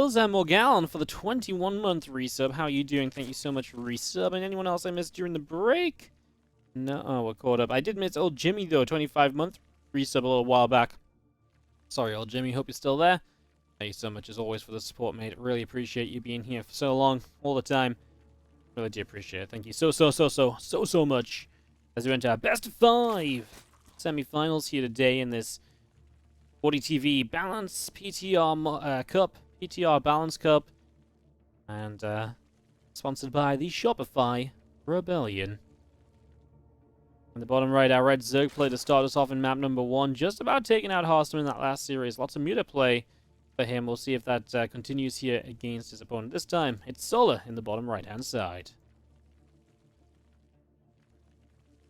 Milza Morgan for the 21-month resub. How are you doing? Thank you so much for resubbing. Anyone else I missed during the break? No, oh, we're caught up. I did miss old Jimmy, though, 25-month resub a little while back. Sorry, old Jimmy. Hope you're still there. Thank you so much, as always, for the support, mate. Really appreciate you being here for so long, all the time. Really do appreciate it. Thank you so much. As we enter our best of 5 semi-finals here today in this WardiTV Balance PTR Cup, PTR Balance Cup, and sponsored by the Shopify Rebellion. In the bottom right, our red Zerg play to start us off in map number 1, just about taking out Hearthstone in that last series. Lots of muta play for him. We'll see if that continues here against his opponent. This time, it's Solar in the bottom right-hand side.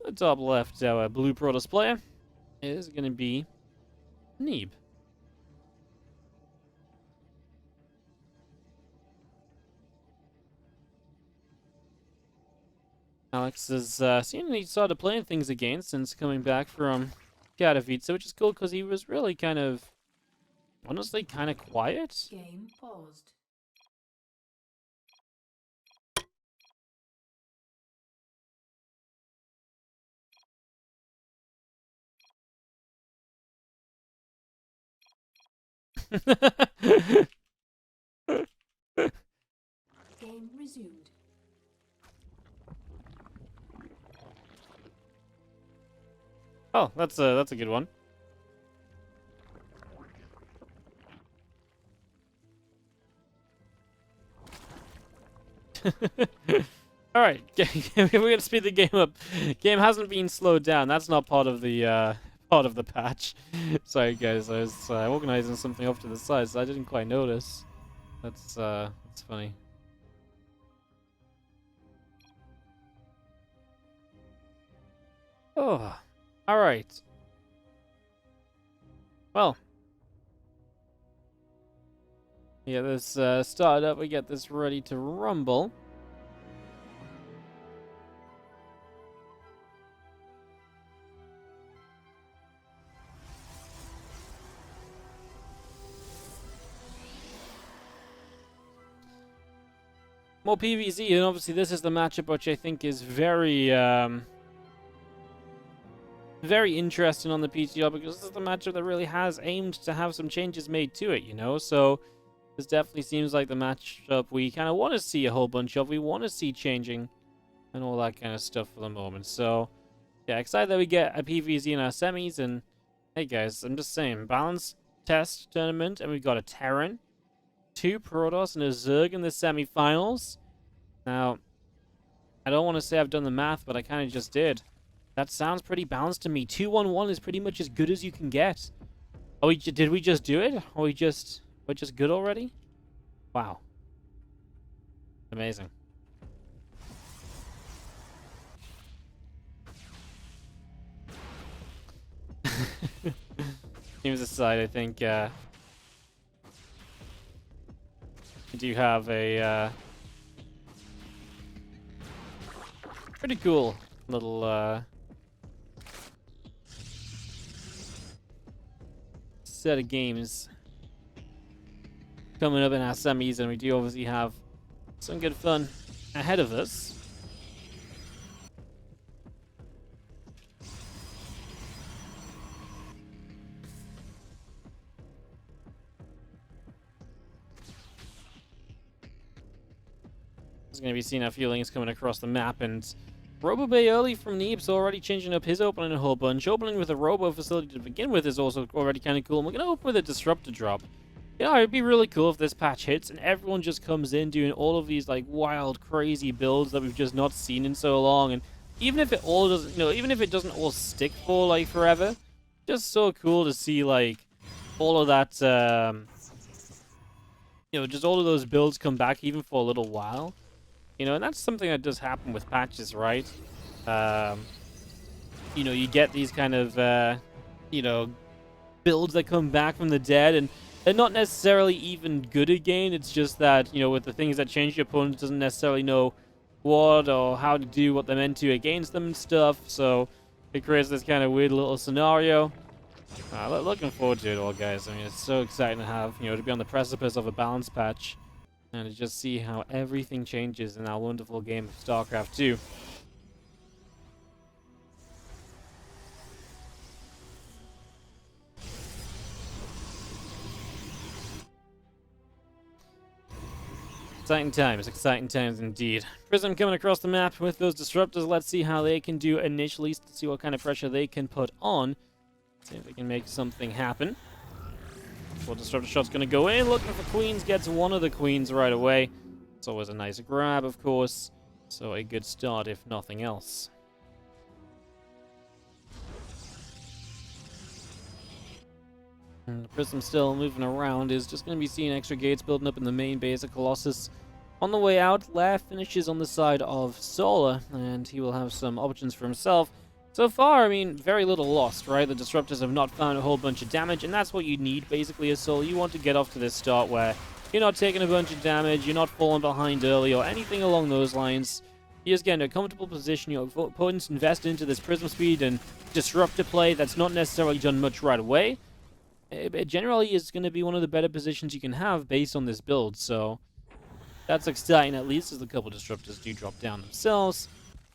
The top left, our blue Protoss player is going to be Neeb. Alex has seemingly started playing things again since coming back from Katowice, which is cool because he was really kind of, honestly, kind of quiet. Game paused. Game resumed. Oh, that's a good one. All right, we're gonna speed the game up. Game hasn't been slowed down. That's not part of the patch. Sorry, guys. I was organizing something off to the side, so I didn't quite notice. That's funny. Oh, all right. Well, yeah, this started up. We get this ready to rumble. More PvZ, and obviously this is the matchup which I think is very, very interesting on the PTR, because this is the matchup that really has aimed to have some changes made to it, you know? So this definitely seems like the matchup we kind of want to see a whole bunch of. We want to see changing and all that kind of stuff for the moment. So yeah, excited that we get a PvZ in our semis. And hey guys, I'm just saying, balance test tournament, and we've got a Terran, 2 Protoss, and a Zerg in the semifinals. Now, I don't want to say I've done the math, but I kind of just did. That sounds pretty balanced to me. 2-1-1 is pretty much as good as you can get. Oh, did we just do it? Or we're just good already? Wow. Amazing. Teams aside, I think we do have a pretty cool little set of games coming up in our semis, and we do obviously have some good fun ahead of us. Is going to be seeing our feelings coming across the map, and Robo Bay early from Neeb's already changing up his opening a whole bunch. Opening with a Robo facility to begin with is also already kind of cool. And we're going to open with a Disruptor drop. Yeah, it'd be really cool if this patch hits and everyone just comes in doing all of these like wild, crazy builds that we've just not seen in so long. And even if it all doesn't, you know, even if it doesn't all stick for like forever, just so cool to see like all of that, you know, just all of those builds come back even for a little while. You know, and that's something that does happen with patches, right? You know, you get these kind of, you know, builds that come back from the dead, and they're not necessarily even good again. It's just that, you know, with the things that change, your opponent doesn't necessarily know what or how to do what they're meant to against them and stuff. So it creates this kind of weird little scenario. Looking forward to it all, guys. I mean, it's so exciting to have, to be on the precipice of a balance patch and to just see how everything changes in our wonderful game of StarCraft 2. Exciting times indeed. Prism coming across the map with those disruptors. Let's see how they can do initially, to see what kind of pressure they can put on. See if they can make something happen. Well, disruptor shot's going to go in, looking for queens, gets one of the queens right away. It's always a nice grab, of course, so a good start if nothing else. And the Prism still moving around, is just going to be seeing extra gates building up in the main base of Colossus. On the way out, Lair finishes on the side of Solar, and he will have some options for himself. So far, I mean, very little lost, right? The disruptors have not found a whole bunch of damage, and that's what you need, basically, as Solar. You want to get off to this start where you're not taking a bunch of damage, you're not falling behind early, or anything along those lines. You just get in a comfortable position, your opponents invest into this Prism speed and disruptor play that's not necessarily done much right away. It generally is going to be one of the better positions you can have based on this build, so that's exciting, at least, as a couple disruptors do drop down themselves.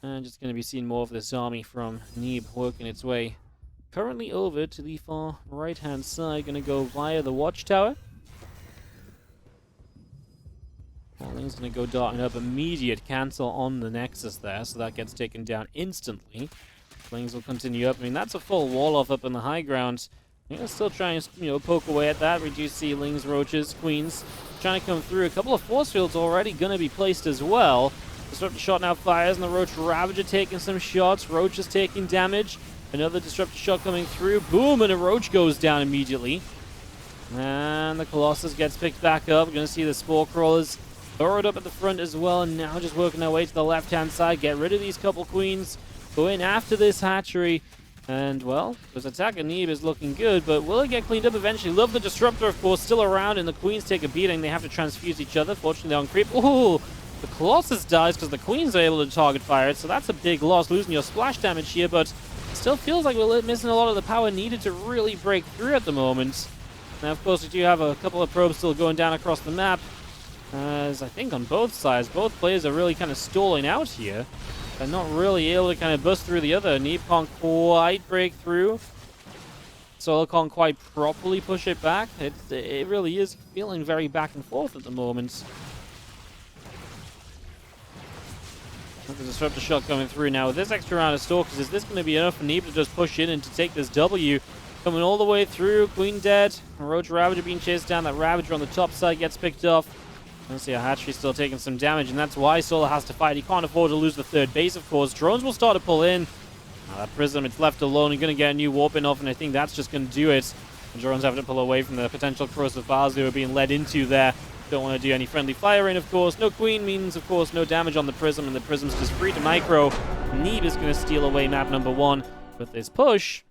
And just going to be seeing more of this army from Neeb working its way currently over to the far right-hand side. Going to go via the watchtower. Ling's going to go darting up. Immediate cancel on the Nexus there, so that gets taken down instantly. Lings will continue up. I mean, that's a full wall off up in the high ground. Yeah, still trying to, poke away at that. We do see Lings, Roaches, Queens trying to come through. A couple of force fields already going to be placed as well. Disruptor shot now fires, and the Roach Ravager taking some shots. Roach is taking damage. Another Disruptor shot coming through. Boom, and a Roach goes down immediately. And the Colossus gets picked back up. We're going to see the Spore Crawlers burrowed up at the front as well, and now just working their way to the left-hand side. Get rid of these couple Queens. Go in after this hatchery. And, well, this attack of Neeb is looking good, but will it get cleaned up eventually? Love the Disruptor, of course, still around, and the Queens take a beating. They have to transfuse each other. Fortunately, on creep. Ooh! The Colossus dies because the Queens are able to target fire it, so that's a big loss, losing your splash damage here, but still feels like we're missing a lot of the power needed to really break through at the moment. Now, of course, we do have a couple of probes still going down across the map, as I think on both sides, both players are really kind of stalling out here. They're not really able to kind of bust through the other. Neeb can't quite break through. Solar can't quite properly push it back. It really is feeling very back and forth at the moment. The Disruptor shot coming through now. With this extra round of Stalkers, is this going to be enough for Neeb to just push in and to take this W? Coming all the way through. Queen dead. Roach Ravager being chased down. That Ravager on the top side gets picked off. Let's see, a hatchery still taking some damage, and that's why Solar has to fight. He can't afford to lose the third base, of course. Drones will start to pull in. That Prism, it's left alone. You're going to get a new warp in off, and I think that's just going to do it. The drones have to pull away from the potential corrosive files they were being led into there. Don't want to do any friendly firing, of course. No Queen means, of course, no damage on the Prism, and the Prism's just free to micro. Neeb is going to steal away map number 1 with this push.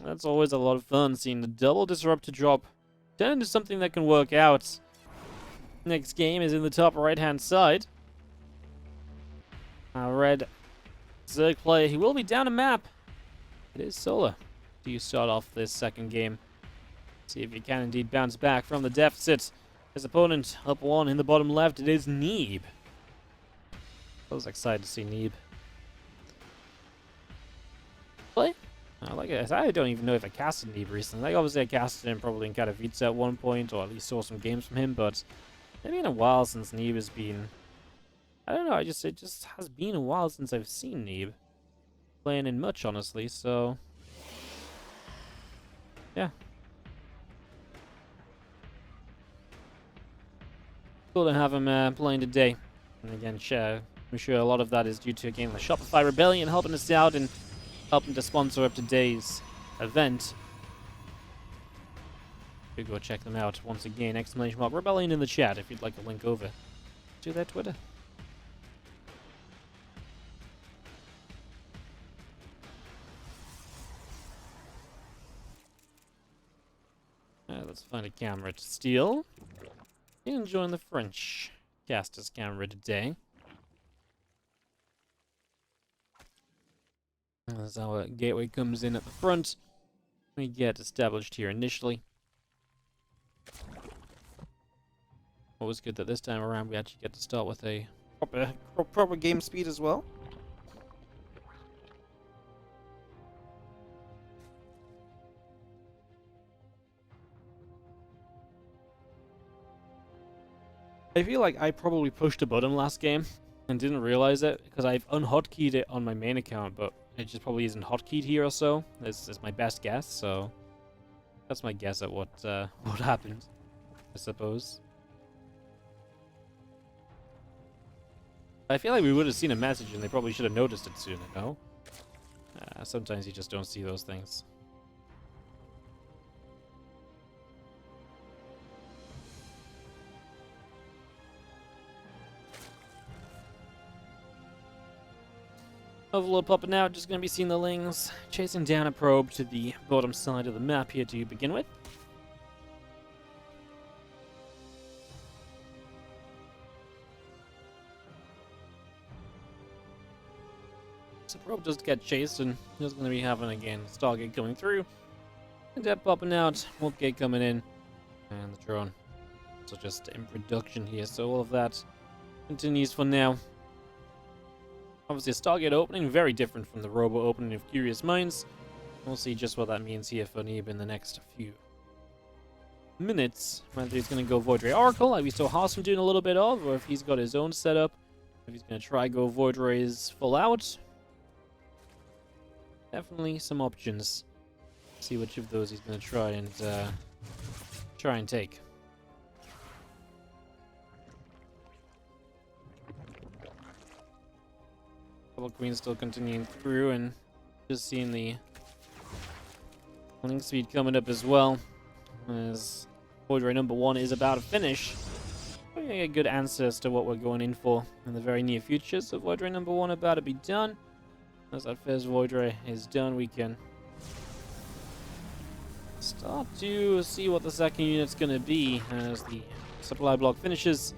That's always a lot of fun, seeing the double Disruptor drop turn into something that can work out. Next game is in the top right-hand side. Our red Zerg player, he will be down a map. It is Solar. Do you start off this second game? See if you can indeed bounce back from the deficit. His opponent up 1 in the bottom left. It is Neeb. I was excited to see Neeb play. I like it. I don't even know if I casted Neeb recently. Like, obviously I casted him probably in Katowice at one point, or at least saw some games from him, but it's been a while since Neeb has been... I don't know, it just has been a while since I've seen Neeb playing in much, honestly, so... yeah. Cool to have him playing today. And again, I'm sure a lot of that is due to, again, the Shopify Rebellion helping us out and helping to sponsor up today's event. Do go check them out. Once again, ! Rebellion in the chat if you'd like a link over to their Twitter. Let's find a camera to steal. And join the French caster's camera today. As our gateway comes in at the front. we get established here initially. It was good that this time around we actually get to start with a proper game speed as well. I feel like I probably pushed a button last game and didn't realize it because I've unhotkeyed it on my main account, but it just probably isn't hotkeyed here or so. This is my best guess, so that's my guess at what happened, I suppose. I feel like we would have seen a message and they probably should have noticed it sooner, no? Sometimes you just don't see those things. Overlord popping out, just going to be seeing the Lings chasing down a probe to the bottom side of the map here to begin with. So probe does get chased, and there's going to be having again Stargate coming through, and Dep popping out, Warp Gate coming in, and the drone. So just in production here, so all of that continues for now. Obviously a Stargate opening, very different from the Robo opening of Curious Minds. We'll see just what that means here for Neeb in the next few minutes. Whether he's going to go Void Ray Oracle, like we saw Harsum doing a little bit of, or if he's got his own setup, if he's going to try go Void Rays full out. Definitely some options. See which of those he's going to try and take. Double Queen still continuing through, and just seeing the link speed coming up as well. As Void Ray number 1 is about to finish. We're going to get good answers to what we're going in for in the very near future. So Void Ray number 1 about to be done. As that first Void Ray is done, we can start to see what the second unit's going to be as the supply block finishes.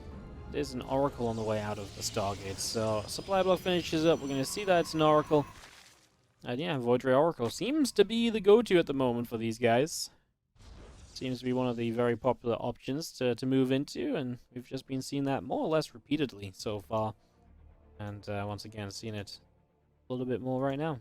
There's an Oracle on the way out of the Stargate. So supply block finishes up. We're going to see that it's an Oracle. And yeah, Void Ray Oracle seems to be the go-to at the moment for these guys. Seems to be one of the very popular options to move into, and we've just been seeing that more or less repeatedly so far. And once again, seeing it a little bit more right now.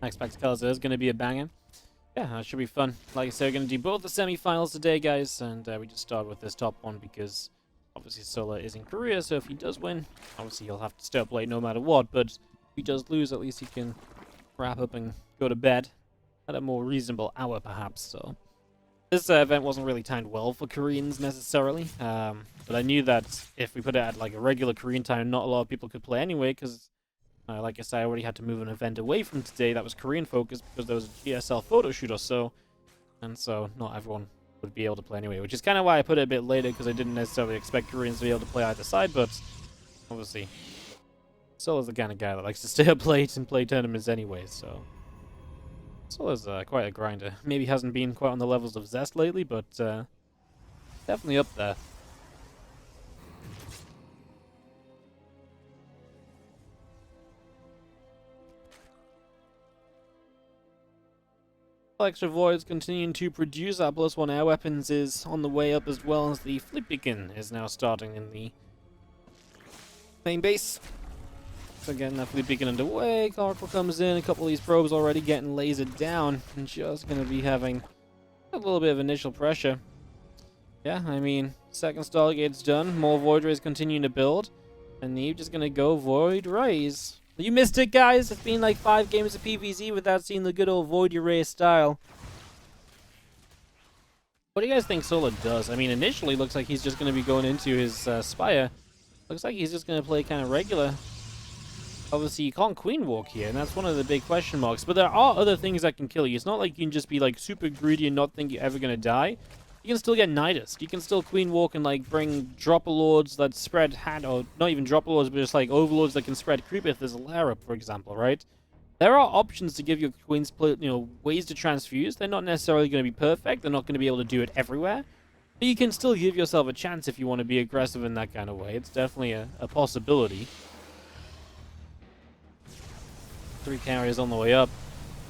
I expect Colors is going to be a banger. Yeah, it should be fun. Like I said, we're going to do both the semi-finals today, guys, and we just start with this top one because obviously Solar is in Korea, so if he does win, obviously he'll have to stay up late no matter what, but if he does lose, at least he can wrap up and go to bed at a more reasonable hour, perhaps. So this event wasn't really timed well for Koreans necessarily, but I knew that if we put it at like a regular Korean time, not a lot of people could play anyway, because like I said, I already had to move an event away from today that was Korean focused because there was a GSL photo shoot or so, and so not everyone would be able to play anyway, which is kind of why I put it a bit later, because I didn't necessarily expect Koreans to be able to play either side, but obviously Solar's the kind of guy that likes to stay up late and play tournaments anyway, so Solar's quite a grinder. Maybe hasn't been quite on the levels of Zest lately, but definitely up there. Extra Voids continuing to produce. Our +1 air weapons is on the way up, as well as the flip beacon is now starting in the main base. So again, that flip beacon underway. Oracle comes in, a couple of these probes already getting lasered down, and just going to be having a little bit of initial pressure. Yeah, I mean, second Stargate's done, more Void Rays continuing to build, and Neeb just going to go Void Rays. You missed it, guys. It's been like 5 games of PvZ without seeing the good old Void Ray style. What do you guys think Solar does? I mean, initially looks like he's just going to be going into his Spire. Looks like he's just going to play kind of regular. Obviously, you can't Queen Walk here, and that's one of the big question marks. But there are other things that can kill you. It's not like you can just be like super greedy and not think you're ever going to die. You can still get Nidus. You can still Queen Walk and like bring Dropper Lords that spread hand, or not even Dropper Lords, but just like Overlords that can spread creep if there's a layer up, for example, right? There are options to give your Queens, ways to transfuse. They're not necessarily going to be perfect. They're not going to be able to do it everywhere. But you can still give yourself a chance if you want to be aggressive in that kind of way. It's definitely a possibility. 3 carriers on the way up.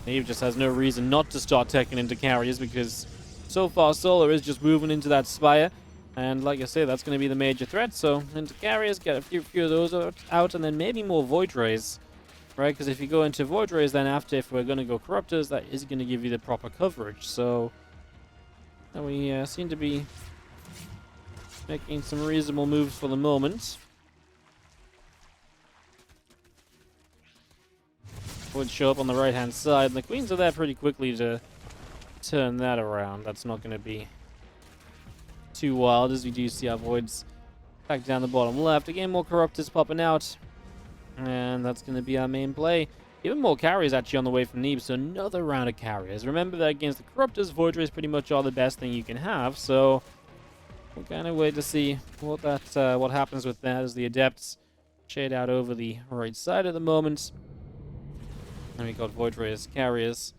Neeb just has no reason not to start teching into carriers because so far Solar is just moving into that Spire. And like I say, that's going to be the major threat. So into carriers, get a few of those out, and then maybe more Void Rays. Right, because if you go into Void Rays, then after, if we're going to go Corruptors, that is going to give you the proper coverage. So we seem to be making some reasonable moves for the moment. Would show up on the right-hand side, and the Queens are there pretty quickly to turn that around. That's not going to be too wild, as we do see our Voids back down the bottom left. Again, more Corruptors popping out. And that's going to be our main play. Even more carriers actually on the way from Neeb, so another round of carriers. Remember that against the Corruptors, Void Rays pretty much are the best thing you can have, so we'll kind of wait to see what happens with that as the Adepts shade out over the right side at the moment. And we got Void Rays carriers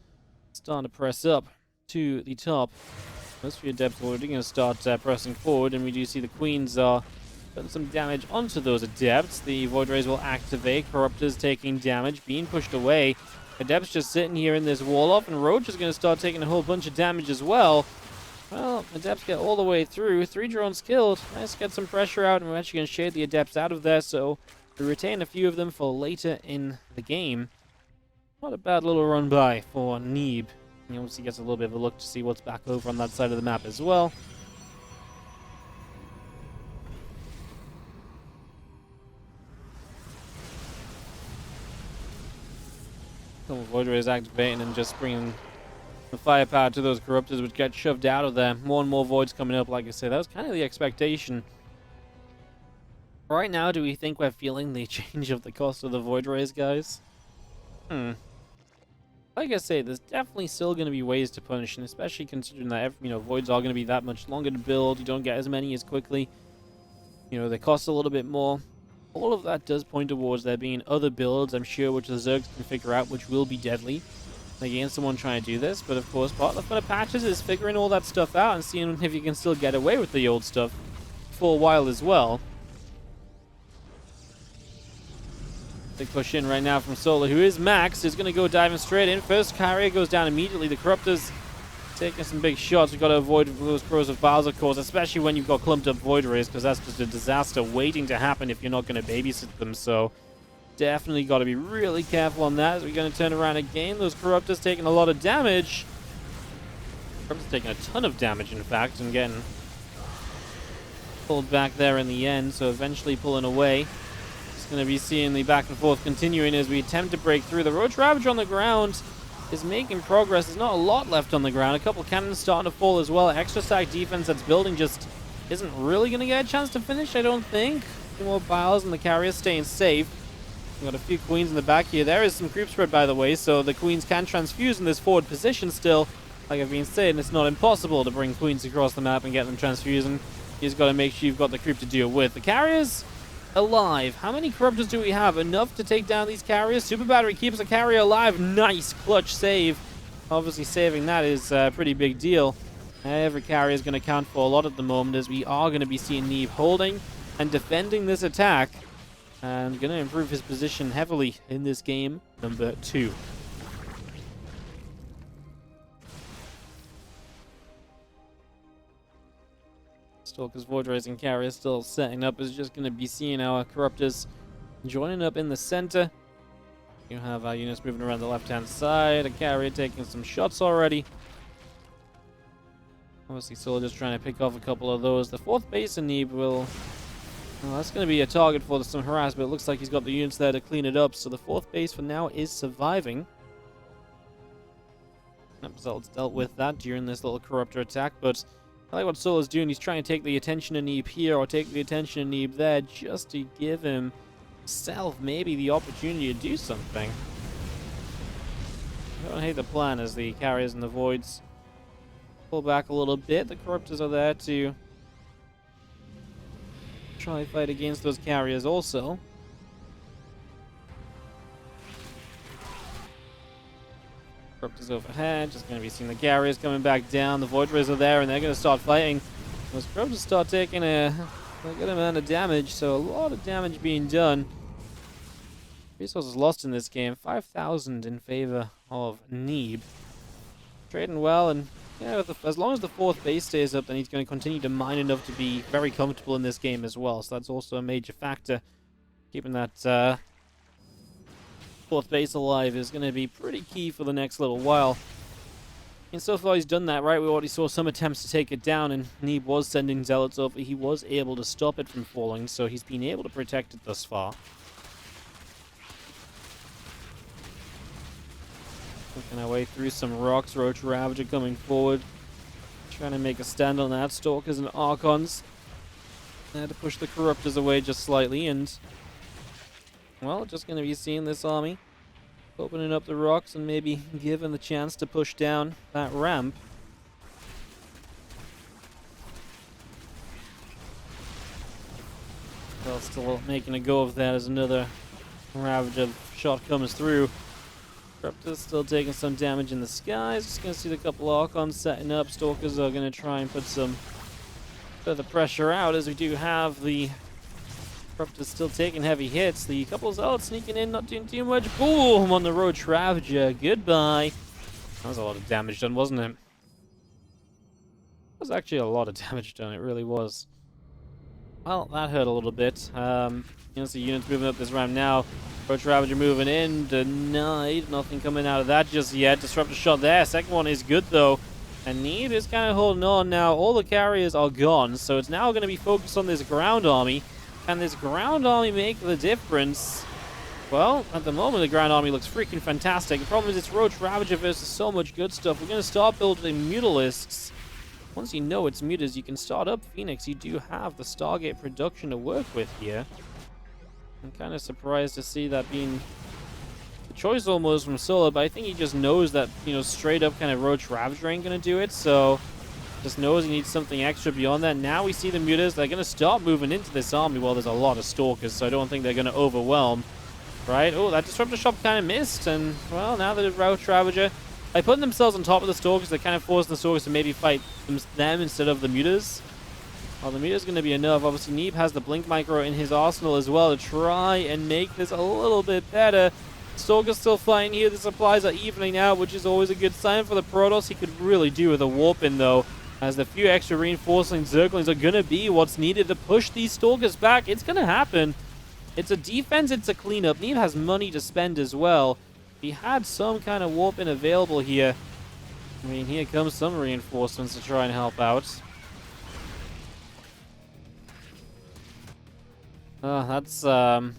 starting to press up to the top. Most of the Adepts are already going to start pressing forward, and we do see the Queens are putting some damage onto those Adepts. The Void Rays will activate. Corruptors taking damage, being pushed away. Adepts just sitting here in this wall off, and Roach is going to start taking a whole bunch of damage as well. Well, Adepts get all the way through. 3 drones killed. Nice to get some pressure out, and we're actually going to shade the Adepts out of there, so we retain a few of them for later in the game. Not a bad little run by for Neeb. He obviously gets a little bit of a look to see what's back over on that side of the map as well. Couple of Void Rays activating and just bringing the firepower to those Corruptors, which get shoved out of there. More and more Voids coming up, like I said. That was kind of the expectation. Right now, do we think we're feeling the change of the cost of the Void Rays, guys? Like I say, there's definitely still going to be ways to punish, and especially considering that Voids are going to be that much longer to build. You don't get as many as quickly. They cost a little bit more. All of that does point towards there being other builds, I'm sure, which the Zergs can figure out, which will be deadly against someone trying to do this. But of course, part of the fun of patches is figuring all that stuff out and seeing if you can still get away with the old stuff for a while as well. Big push in right now from Solar, who is maxed, is going to go diving straight in. First carrier goes down immediately. The Corruptors taking some big shots. We've got to avoid those Crows of Bowls, of course, especially when you've got clumped up Void Rays, because that's just a disaster waiting to happen if you're not going to babysit them. So definitely got to be really careful on that as we're going to turn around again. Those Corruptors taking a lot of damage. Corruptors taking a ton of damage, in fact, and getting pulled back there in the end, so eventually pulling away. Going to be seeing the back and forth continuing as we attempt to break through. The Roach Ravager on the ground is making progress. There's not a lot left on the ground. A couple cannons starting to fall as well. Extra stack defense that's building just isn't really going to get a chance to finish, I don't think. A few more Biles and the carriers staying safe. We've got a few Queens in the back here. There is some creep spread, by the way, so the Queens can transfuse in this forward position still. Like I've been saying, it's not impossible to bring Queens across the map and get them transfusing. You just got to make sure you've got the creep to deal with. The carriers alive. How many Corruptors do we have? Enough to take down these carriers. Super Battery keeps the carrier alive. Nice clutch save. Obviously saving that is a pretty big deal. Every carrier is going to count for a lot at the moment, as we are going to be seeing Neeb holding and defending this attack, and going to improve his position heavily in this game number 2. Stalker's Void Rays and carrier still setting up, is just going to be seeing our Corruptors joining up in the center. You have our units moving around the left-hand side. A carrier taking some shots already. Obviously, still just trying to pick off a couple of those. The 4th base in Neeb will... Well, that's going to be a target for some harassment. It looks like he's got the units there to clean it up. So the 4th base for now is surviving. That result's dealt with that during this little Corruptor attack, but I like what Solar's doing. He's trying to take the attention of Neeb here or take the attention of Neeb there just to give himself maybe the opportunity to do something. I don't hate the plan as the carriers and the Voids pull back a little bit. The Corruptors are there to try to fight against those carriers also. Corruptors overhead, just going to be seeing the carriers coming back down. The Void Rays are there, and they're going to start fighting Those probes start taking a good amount of damage, so a lot of damage being done. Resources lost in this game, 5,000 in favor of Neeb. Trading well, and yeah, as long as the fourth base stays up, then he's going to continue to mine enough to be very comfortable in this game as well. So that's also a major factor. Keeping that fourth base alive is going to be pretty key for the next little while. And so far he's done that, right? We already saw some attempts to take it down, and Neeb was sending zealots over. He was able to stop it from falling, so he's been able to protect it thus far. Working our way through some rocks. Roach Ravager coming forward, trying to make a stand on that. Stalkers and Archons there to push the Corruptors away just slightly, and well, just going to be seeing this army opening up the rocks and maybe given the chance to push down that ramp. Well, still making a go of that as another Ravager shot comes through. Corruptors still taking some damage in the skies. Just going to see the couple Archons setting up. Stalkers are going to try and put some further pressure out, as we do have the Corruptors still taking heavy hits. The couple Zealots sneaking in, not doing too much. Boom! On the Roach Ravager. Goodbye. That was a lot of damage done, wasn't it? That was actually a lot of damage done. It really was. Well, that hurt a little bit. You know, see units moving up this ramp now. Roach Ravager moving in, denied. Nothing coming out of that just yet. Disruptor shot there. Second one is good though. And Neeb is kind of holding on now. All the carriers are gone, so it's now going to be focused on this ground army. Can this ground army make the difference? Well, at the moment the ground army looks freaking fantastic. The problem is it's Roach Ravager versus so much good stuff. We're going to start building Mutalisks. Once you know it's Mutas, you can start up Phoenix. You do have the Stargate production to work with here. I'm kind of surprised to see that being the choice almost from Solo, but I think he just knows that, you know, straight up kind of Roach Ravager ain't going to do it, so just knows he needs something extra beyond that. Now we see the Mutas. They're going to start moving into this army. Well, there's a lot of Stalkers, so I don't think they're going to overwhelm, right? Oh, that Disruptor shot kind of missed, and, well, now that it's Roach Ravager, by putting themselves on top of the Stalkers, they're kind of forcing the Stalkers to maybe fight them instead of the Mutas. Well, the Muta's going to be enough. Obviously, Neeb has the Blink Micro in his arsenal as well to try and make this a little bit better. Stalker's still fighting here. The supplies are evening out, which is always a good sign for the Protoss. He could really do with a warp in, though, as the few extra reinforcing Zerglings are going to be what's needed to push these Stalkers back. It's going to happen. It's a defense, it's a cleanup. Neeb has money to spend as well. He had some kind of warp in available here. I mean, here comes some reinforcements to try and help out. That's actually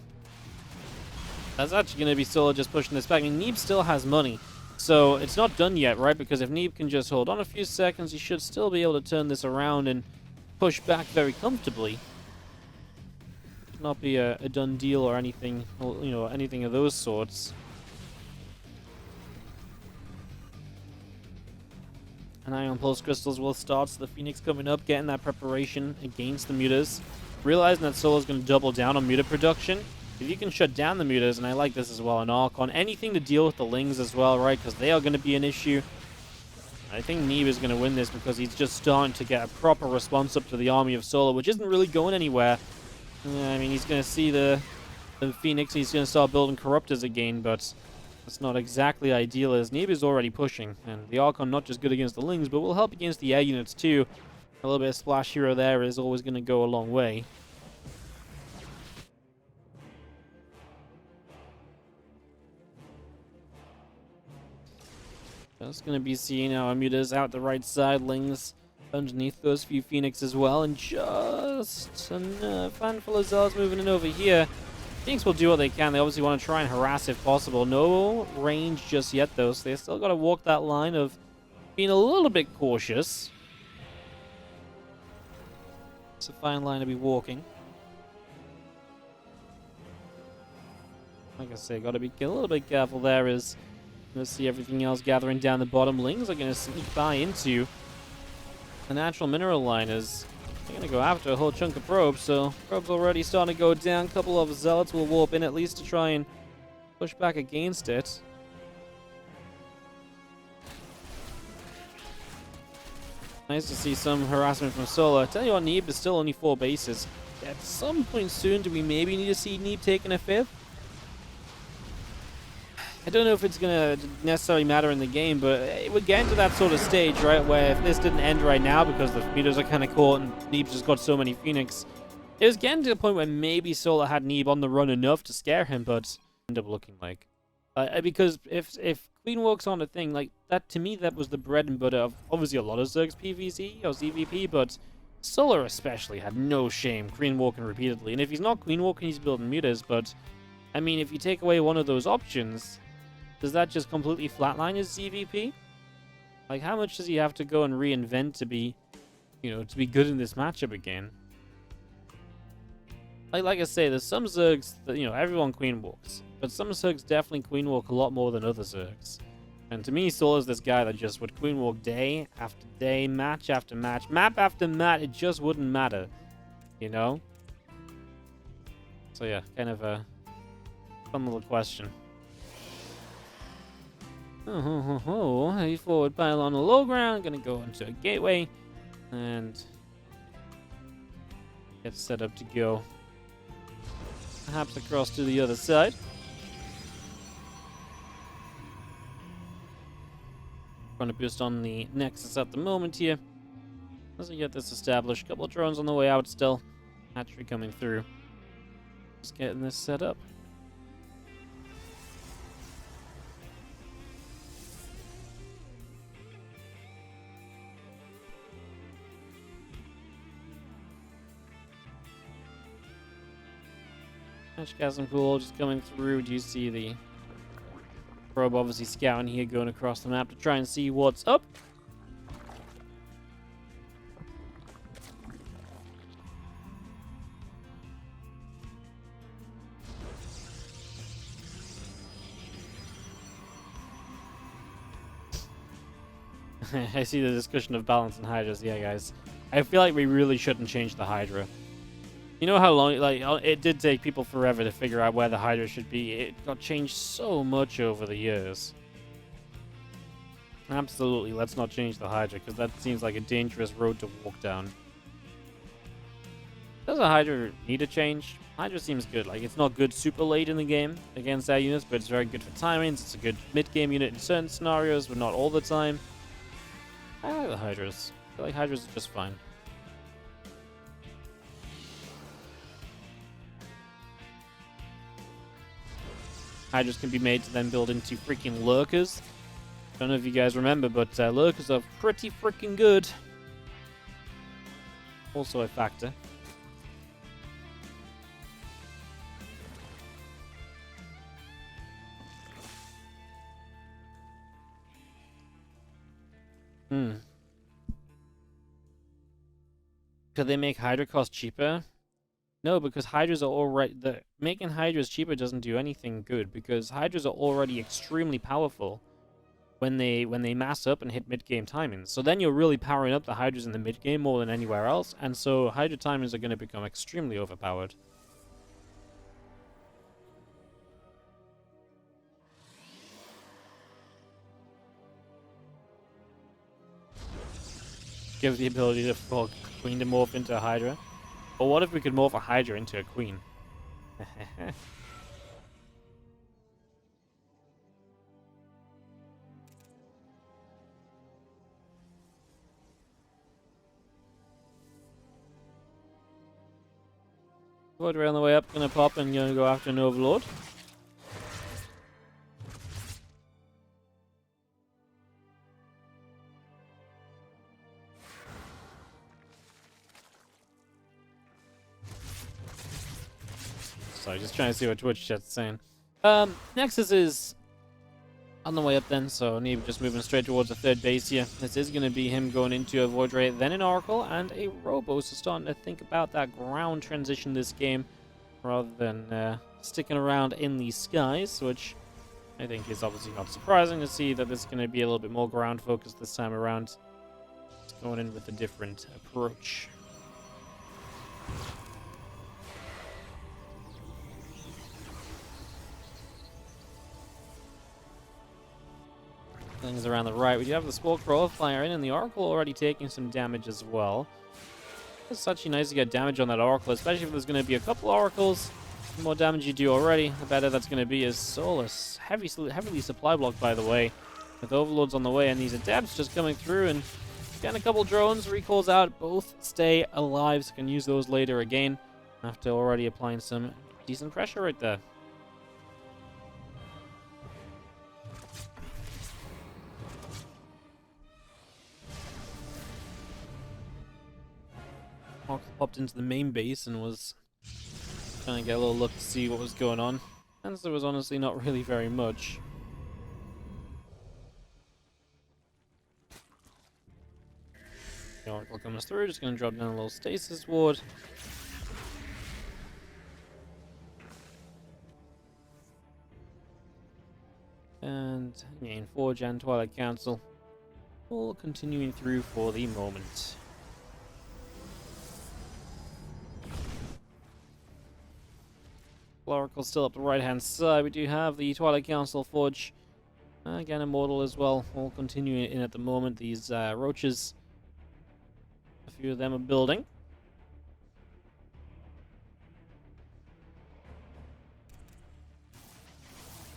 going to be Solo just pushing this back. I mean, Neeb still has money, so it's not done yet, right? Because if Neeb can just hold on a few seconds, he should still be able to turn this around and push back very comfortably. Should not be a done deal or anything, you know, anything of those sorts. An eye on Pulse Crystals will start, so the Phoenix coming up, getting that preparation against the Mutas. Realizing that Solo's going to double down on Muta production. If you can shut down the Mutas, and I like this as well, an Archon, anything to deal with the Lings as well, right? Because they are going to be an issue. I think Neeb is going to win this because he's just starting to get a proper response up to the army of Solo, which isn't really going anywhere. I mean, he's going to see the Phoenix, he's going to start building Corruptors again, but that's not exactly ideal, as Neeb is already pushing. And the Archon not just good against the Lings, but will help against the air units too. A little bit of splash hero there is always going to go a long way. Just going to be seeing our Mutas out the right side, Lings underneath those few Phoenix as well, and just a handful of Zealots moving in over here. Phoenix will do what they can. They obviously want to try and harass if possible. No range just yet, though, so they still got to walk that line of being a little bit cautious. It's a fine line to be walking. Like I say, got to be a little bit careful there as let's see everything else gathering down the bottom. Lings are going to sneak by into the natural mineral line as they're going to go after a whole chunk of probes. So probes already starting to go down. A couple of Zealots will warp in at least to try and push back against it. Nice to see some harassment from Solar. I tell you what, Neeb is still only 4 bases. At some point soon, do we maybe need to see Neeb taking a 5th? I don't know if it's going to necessarily matter in the game, but we're getting to that sort of stage, right, where if this didn't end right now because the meters are kind of caught and Neeb's just got so many Phoenix, it was getting to the point where maybe Solar had Neeb on the run enough to scare him, but end up looking like. Because if Queen walks on a thing, like, that, to me, that was the bread and butter of, obviously, a lot of Zerg's PvZ or ZvP, but Solar especially had no shame Queen walking repeatedly. And if he's not Queen walking, he's building meters, but, I mean, if you take away one of those options, does that just completely flatline his ZvP? Like, how much does he have to go and reinvent to be, to be good in this matchup again? Like I say, there's some Zergs that, everyone Queen walks. But some Zergs definitely Queen walk a lot more than other Zergs. And to me, Solar's this guy that just would Queen walk day after day, match after match, map after map, it just wouldn't matter. So yeah, kind of a fun little question. A forward pile on the low ground, gonna go into a gateway and get set up to go. Perhaps across to the other side. Trying to boost on the Nexus at the moment here. As we get this established, couple of drones on the way out still. Hatchery coming through. Just getting this set up. Hatchgasm pool just coming through. Do you see the probe obviously scouting here, going across the map to try and see what's up? I see the discussion of balance and Hydras. Yeah, guys. I feel like we really shouldn't change the Hydra. You know how long, it did take people forever to figure out where the Hydra should be. It got changed so much over the years. Absolutely, let's not change the Hydra, because that seems like a dangerous road to walk down. Does a Hydra need a change? Hydra seems good. Like, it's not good super late in the game against our units, but it's very good for timings. It's a good mid-game unit in certain scenarios, but not all the time. I like the Hydras. I feel like Hydras are just fine. Hydras can be made to then build into freaking lurkers. Don't know if you guys remember, but lurkers are pretty freaking good. Also a factor. Could they make Hydra cost cheaper? No, because Hydras are already... making Hydras cheaper doesn't do anything good, because Hydras are already extremely powerful when they mass up and hit mid-game timings. So then you're really powering up the Hydras in the mid-game more than anywhere else, and so Hydra timings are going to become extremely overpowered. Give the ability for Queen to morph into a Hydra. Or what if we could morph a Hydra into a Queen? We're on the way up, gonna pop and gonna go after an Overlord. Sorry, just trying to see what Twitch chat's saying. Nexus is on the way up then, so Neeb just moving straight towards the third base here. This is going to be him going into a Void Ray, then an Oracle, and a Robo, so starting to think about that ground transition this game, rather than sticking around in the skies, which I think is obviously not surprising to see that this is going to be a little bit more ground focused this time around. Just going in with a different approach. Things around the right. We do have the Spore Crawler flying in, and the Oracle already taking some damage as well. It's actually nice to get damage on that Oracle, especially if there's going to be a couple Oracles. The more damage you do already, the better that's going to be. As Solus, heavily supply blocked, by the way, with Overlords on the way, and these Adepts just coming through, and getting a couple drones, recalls out, both stay alive, so can use those later again, after already applying some decent pressure right there. Popped into the main base and was trying to get a little look to see what was going on, and there was honestly not really very much. The Oracle comes through, just going to drop down a little stasis ward. And again, Forge and Twilight Council all continuing through for the moment. Oracle still up the right hand side. We do have the Twilight Council, Forge, again Immortal as well, all continuing in at the moment. These roaches, a few of them are building.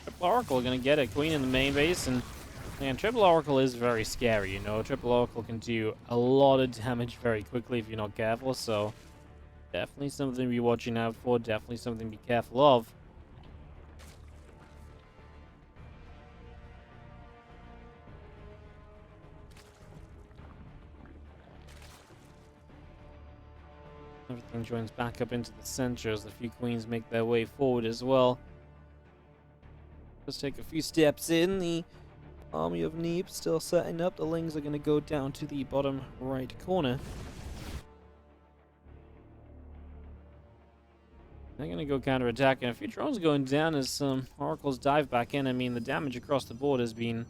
Triple Oracle gonna get a Queen in the main base, and Triple Oracle is very scary, you know. Triple Oracle can do a lot of damage very quickly if you're not careful, so definitely something to be watching out for, definitely something to be careful of. Everything joins back up into the center as the few queens make their way forward as well. Let's take a few steps in. The army of Neeb still setting up. The Lings are going to go down to the bottom right corner. They're going to go counter-attack, and a few drones going down as some Oracles dive back in. I mean, the damage across the board has been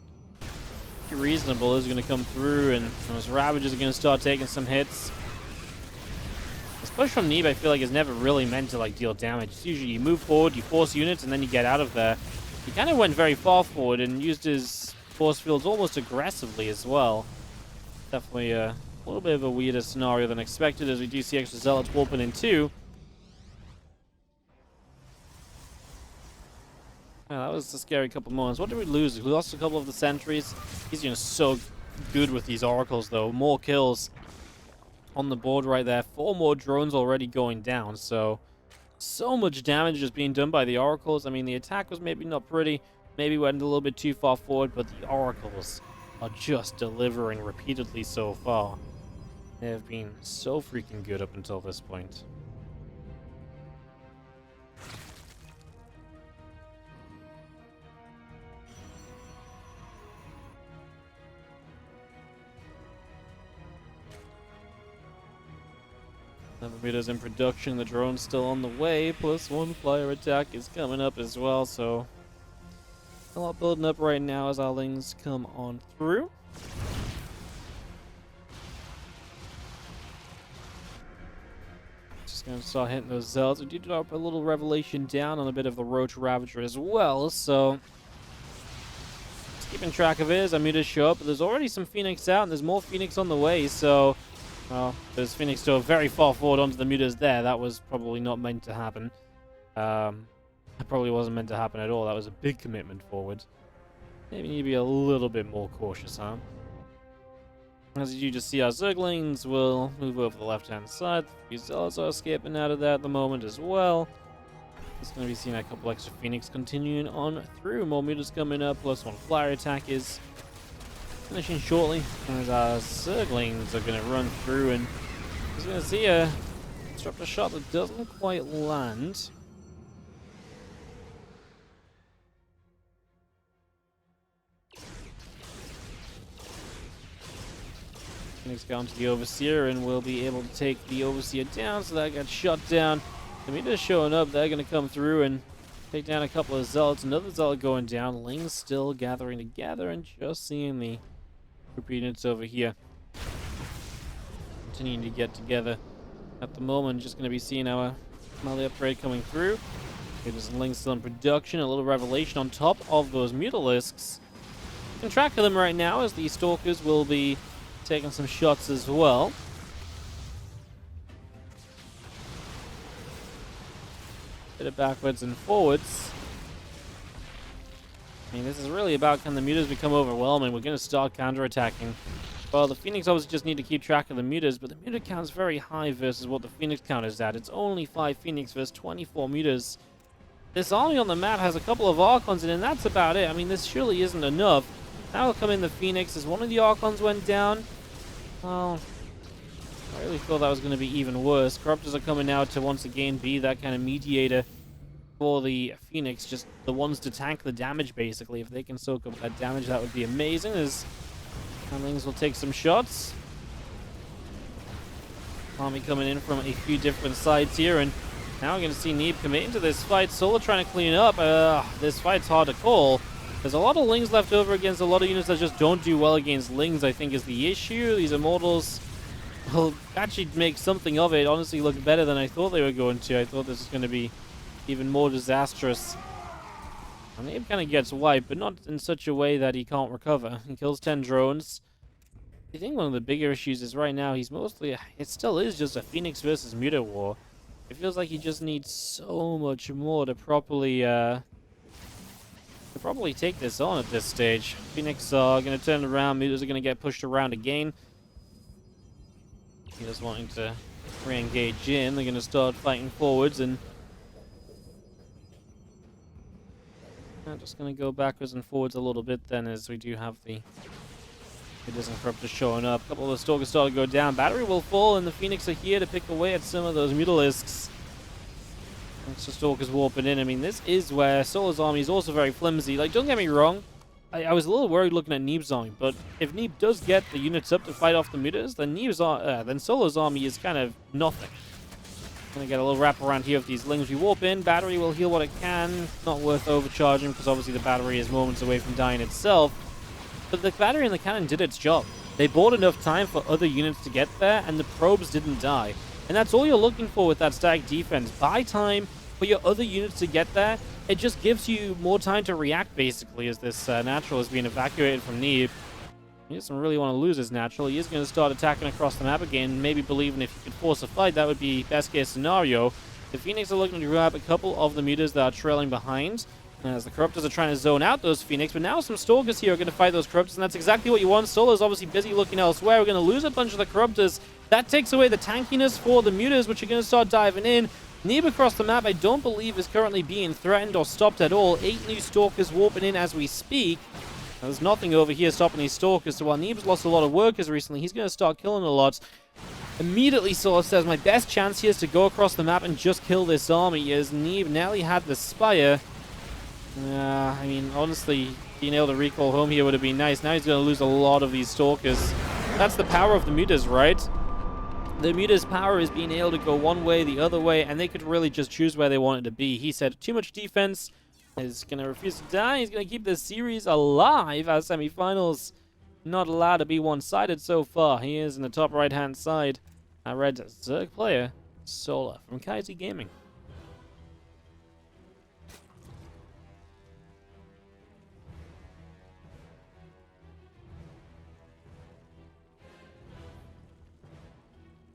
pretty reasonable. Is going to come through, and those Ravagers are going to start taking some hits. This push from Neeb, I feel like, is never really meant to like deal damage. It's usually you move forward, you force units, and then you get out of there. He kind of went very far forward and used his force fields almost aggressively as well. Definitely a little bit of a weirder scenario than expected, as we do see extra Zealots warping in too. Yeah, that was a scary couple moments. What did we lose? We lost a couple of the sentries. He's so good with these Oracles, though. More kills on the board right there. 4 more drones already going down, so much damage is being done by the Oracles. I mean, the attack was maybe not pretty. Maybe went a little bit too far forward, but the Oracles are just delivering repeatedly so far. They have been so freaking good up until this point. Meters in production, the drone's still on the way, +1 flyer attack is coming up as well, so a lot building up right now as our Lings come on through. Just gonna start hitting those Zealots. We did drop a little Revelation down on a bit of the Roach Ravager as well, so just keeping track of it as our meters show up. But there's already some Phoenix out, and there's more Phoenix on the way, so well, there's Phoenix still very far forward onto the mutas there. That was probably not meant to happen. That probably wasn't meant to happen at all. That was a big commitment forward. Maybe need to be a little bit more cautious, huh? As you just see, our Zerglings will move over the left-hand side. The Zealots are escaping out of there at the moment as well. Just going to be seeing a couple extra Phoenix continuing on through. More mutas coming up, +1 flyer attack is finishing shortly, as our Zerglings are going to run through, and he's going to see a disruptor shot that doesn't quite land. Phoenix going to the Overseer, and will be able to take the Overseer down, so that got shut down. The meters showing up, they're going to come through and take down a couple of Zealots. Another Zealot going down. Lings still gathering together, and just seeing the group units over here continuing to get together at the moment. Just going to be seeing our melee upgrade coming through. There's Lings still in production. A little Revelation on top of those Mutalisks. keeping track of them right now, as the Stalkers will be taking some shots as well. Bit of backwards and forwards. I mean, this is really about, can the mutas become overwhelming? We're going to start counterattacking. Well, the Phoenix obviously just need to keep track of the mutas, but the muta count's very high versus what the Phoenix count is at. It's only 5 Phoenix versus 24 mutas. This army on the map has a couple of Archons in it, and that's about it. I mean, this surely isn't enough. Now will come in the Phoenix as one of the Archons went down. Well, I really thought that was going to be even worse. Corruptors are coming now to once again be that kind of mediator for the Phoenix, just the ones to tank the damage, basically. If they can soak up that damage, that would be amazing, as Handlings will take some shots. Army coming in from a few different sides here, and now we're going to see Neeb commit into this fight. Solo trying to clean it up. This fight's hard to call. There's a lot of Lings left over against a lot of units that just don't do well against Lings, I think, is the issue. These Immortals will actually make something of it. Honestly, look better than I thought they were going to. I thought this was going to be even more disastrous. And Neeb kind of gets wiped, but not in such a way that he can't recover. He kills 10 drones. I think one of the bigger issues is right now he's mostly... It still is just a Phoenix versus Muta war. It feels like he just needs so much more to properly take this on at this stage. Phoenix are going to turn around. Mutas are going to get pushed around again. He's wanting to re-engage in. They're going to start fighting forwards, and I'm just going to go backwards and forwards a little bit then, as we do have the Mutas and Corruptors showing up. A couple of the Stalkers start to go down. Battery will fall, and the Phoenix are here to pick away at some of those Mutalisks. Thanks to Stalkers warping in. I mean, this is where Solo's army is also very flimsy. Like, don't get me wrong, I was a little worried looking at Neeb's army, but if Neeb does get the units up to fight off the Mutas, then then Solo's army is kind of nothing. Gonna get a little wrap around here with these Lings. We warp in. Battery will heal what it can. Not worth overcharging, because obviously the battery is moments away from dying itself. But the battery and the cannon did its job. They bought enough time for other units to get there, and the probes didn't die. And that's all you're looking for with that static defense. Buy time for your other units to get there. It just gives you more time to react, basically, as this natural is being evacuated from Neeb. He doesn't really want to lose his natural. He is going to start attacking across the map again, maybe believing if he could force a fight, that would be best case scenario. The Phoenix are looking to grab a couple of the Mutas that are trailing behind, as the Corruptors are trying to zone out those Phoenix, but now some Stalkers here are going to fight those Corruptors, and that's exactly what you want. Solo's obviously busy looking elsewhere. We're going to lose a bunch of the Corruptors. That takes away the tankiness for the Mutas, which are going to start diving in. Neeb across the map, I don't believe, is currently being threatened or stopped at all. 8 new Stalkers warping in as we speak. Now, there's nothing over here stopping these Stalkers, so while Neeb's lost a lot of workers recently, he's going to start killing a lot. Immediately, Solo says, my best chance here is to go across the map and just kill this army, as Neeb nearly had the Spire. I mean, honestly, being able to recall home here would have been nice. Now he's going to lose a lot of these Stalkers. That's the power of the Mutas, right? The Mutas' power is being able to go one way, the other way, and they could really just choose where they wanted to be. He said too much defense, is going to refuse to die. He's going to keep this series alive. Our semifinals not allowed to be one-sided so far. He is in the top right-hand side. Our red Zerg player, Sola from Kaiser Gaming.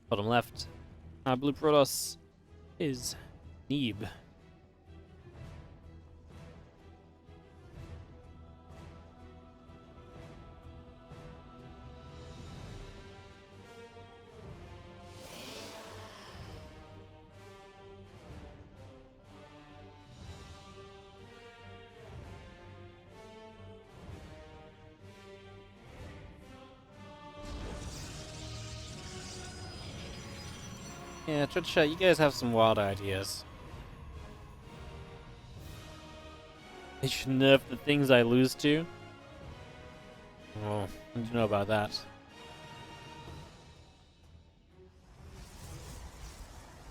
Bottom left, our blue Protoss is Neeb. Yeah, Twitch chat, you guys have some wild ideas. They should nerf the things I lose to. Oh, I don't know about that.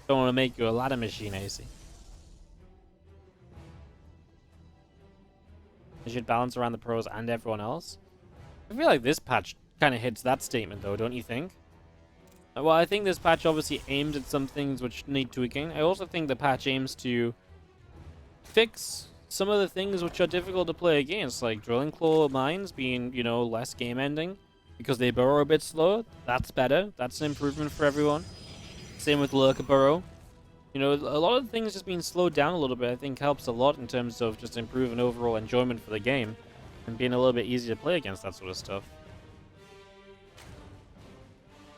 Don't want to make you a ladder machine, AC. They should balance around the pros and everyone else. I feel like this patch kind of hits that statement, though, don't you think? Well, I think this patch obviously aims at some things which need tweaking. I also think the patch aims to fix some of the things which are difficult to play against, like drilling claw mines being, you know, less game ending because they burrow a bit slower. That's better. That's an improvement for everyone. Same with lurker burrow. You know, a lot of things just being slowed down a little bit, I think, helps a lot in terms of just improving overall enjoyment for the game and being a little bit easier to play against that sort of stuff.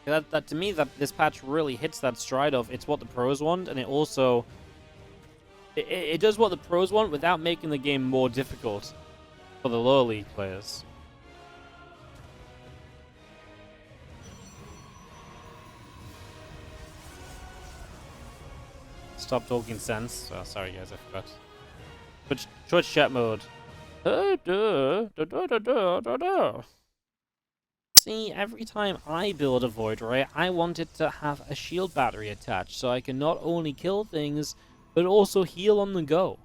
That to me, that this patch really hits that stride of it's what the pros want, and it also it does what the pros want without making the game more difficult for the lower league players. Stop talking sense. Oh, sorry guys, I forgot. Twitch chat mode. See, every time I build a Void Ray, I want it to have a shield battery attached, so I can not only kill things, but also heal on the go.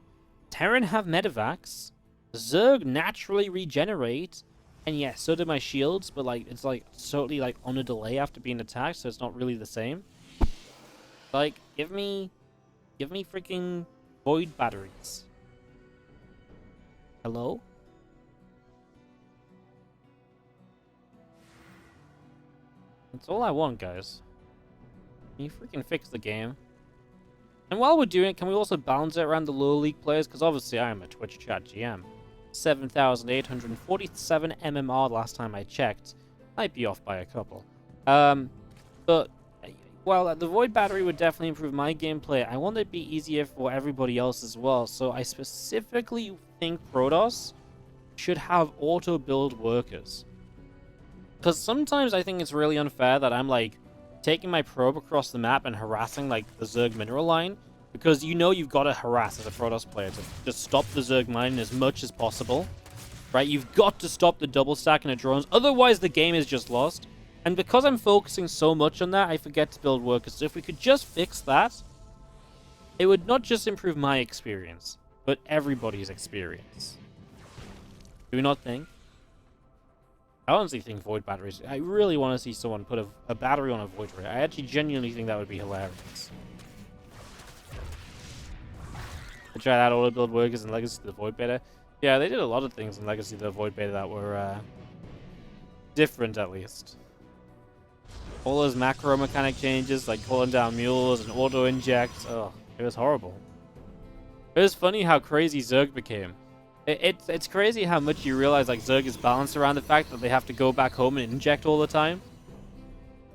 Terran have medevacs, Zerg naturally regenerate, and yes, so do my shields, but like it's like totally like on a delay after being attacked, so it's not really the same. Like, give me freaking Void batteries. Hello? That's all I want, guys. Can you freaking fix the game? And while we're doing it, can we also balance it around the lower league players? Because obviously I am a Twitch chat GM. 7,847 MMR last time I checked. Might be off by a couple. But while the Void battery would definitely improve my gameplay, I want it to be easier for everybody else as well. So I specifically think Protoss should have auto build workers. Because sometimes I think it's really unfair that I'm like taking my probe across the map and harassing like the Zerg mineral line, because you know you've got to harass as a Protoss player to just stop the Zerg mining as much as possible, right? You've got to stop the double stacking of drones, otherwise the game is just lost. And because I'm focusing so much on that, I forget to build workers. So if we could just fix that, it would not just improve my experience, but everybody's experience. Do we not think? I honestly think Void batteries... I really want to see someone put a battery on a Void Ray. I actually genuinely think that would be hilarious. I tried out auto build workers in Legacy of the Void beta. Yeah, they did a lot of things in Legacy of the Void beta that were different, at least. All those macro mechanic changes, like calling down mules and auto inject. Oh, it was horrible. It was funny how crazy Zerg became. It's crazy how much you realize like Zerg is balanced around the fact that they have to go back home and inject all the time.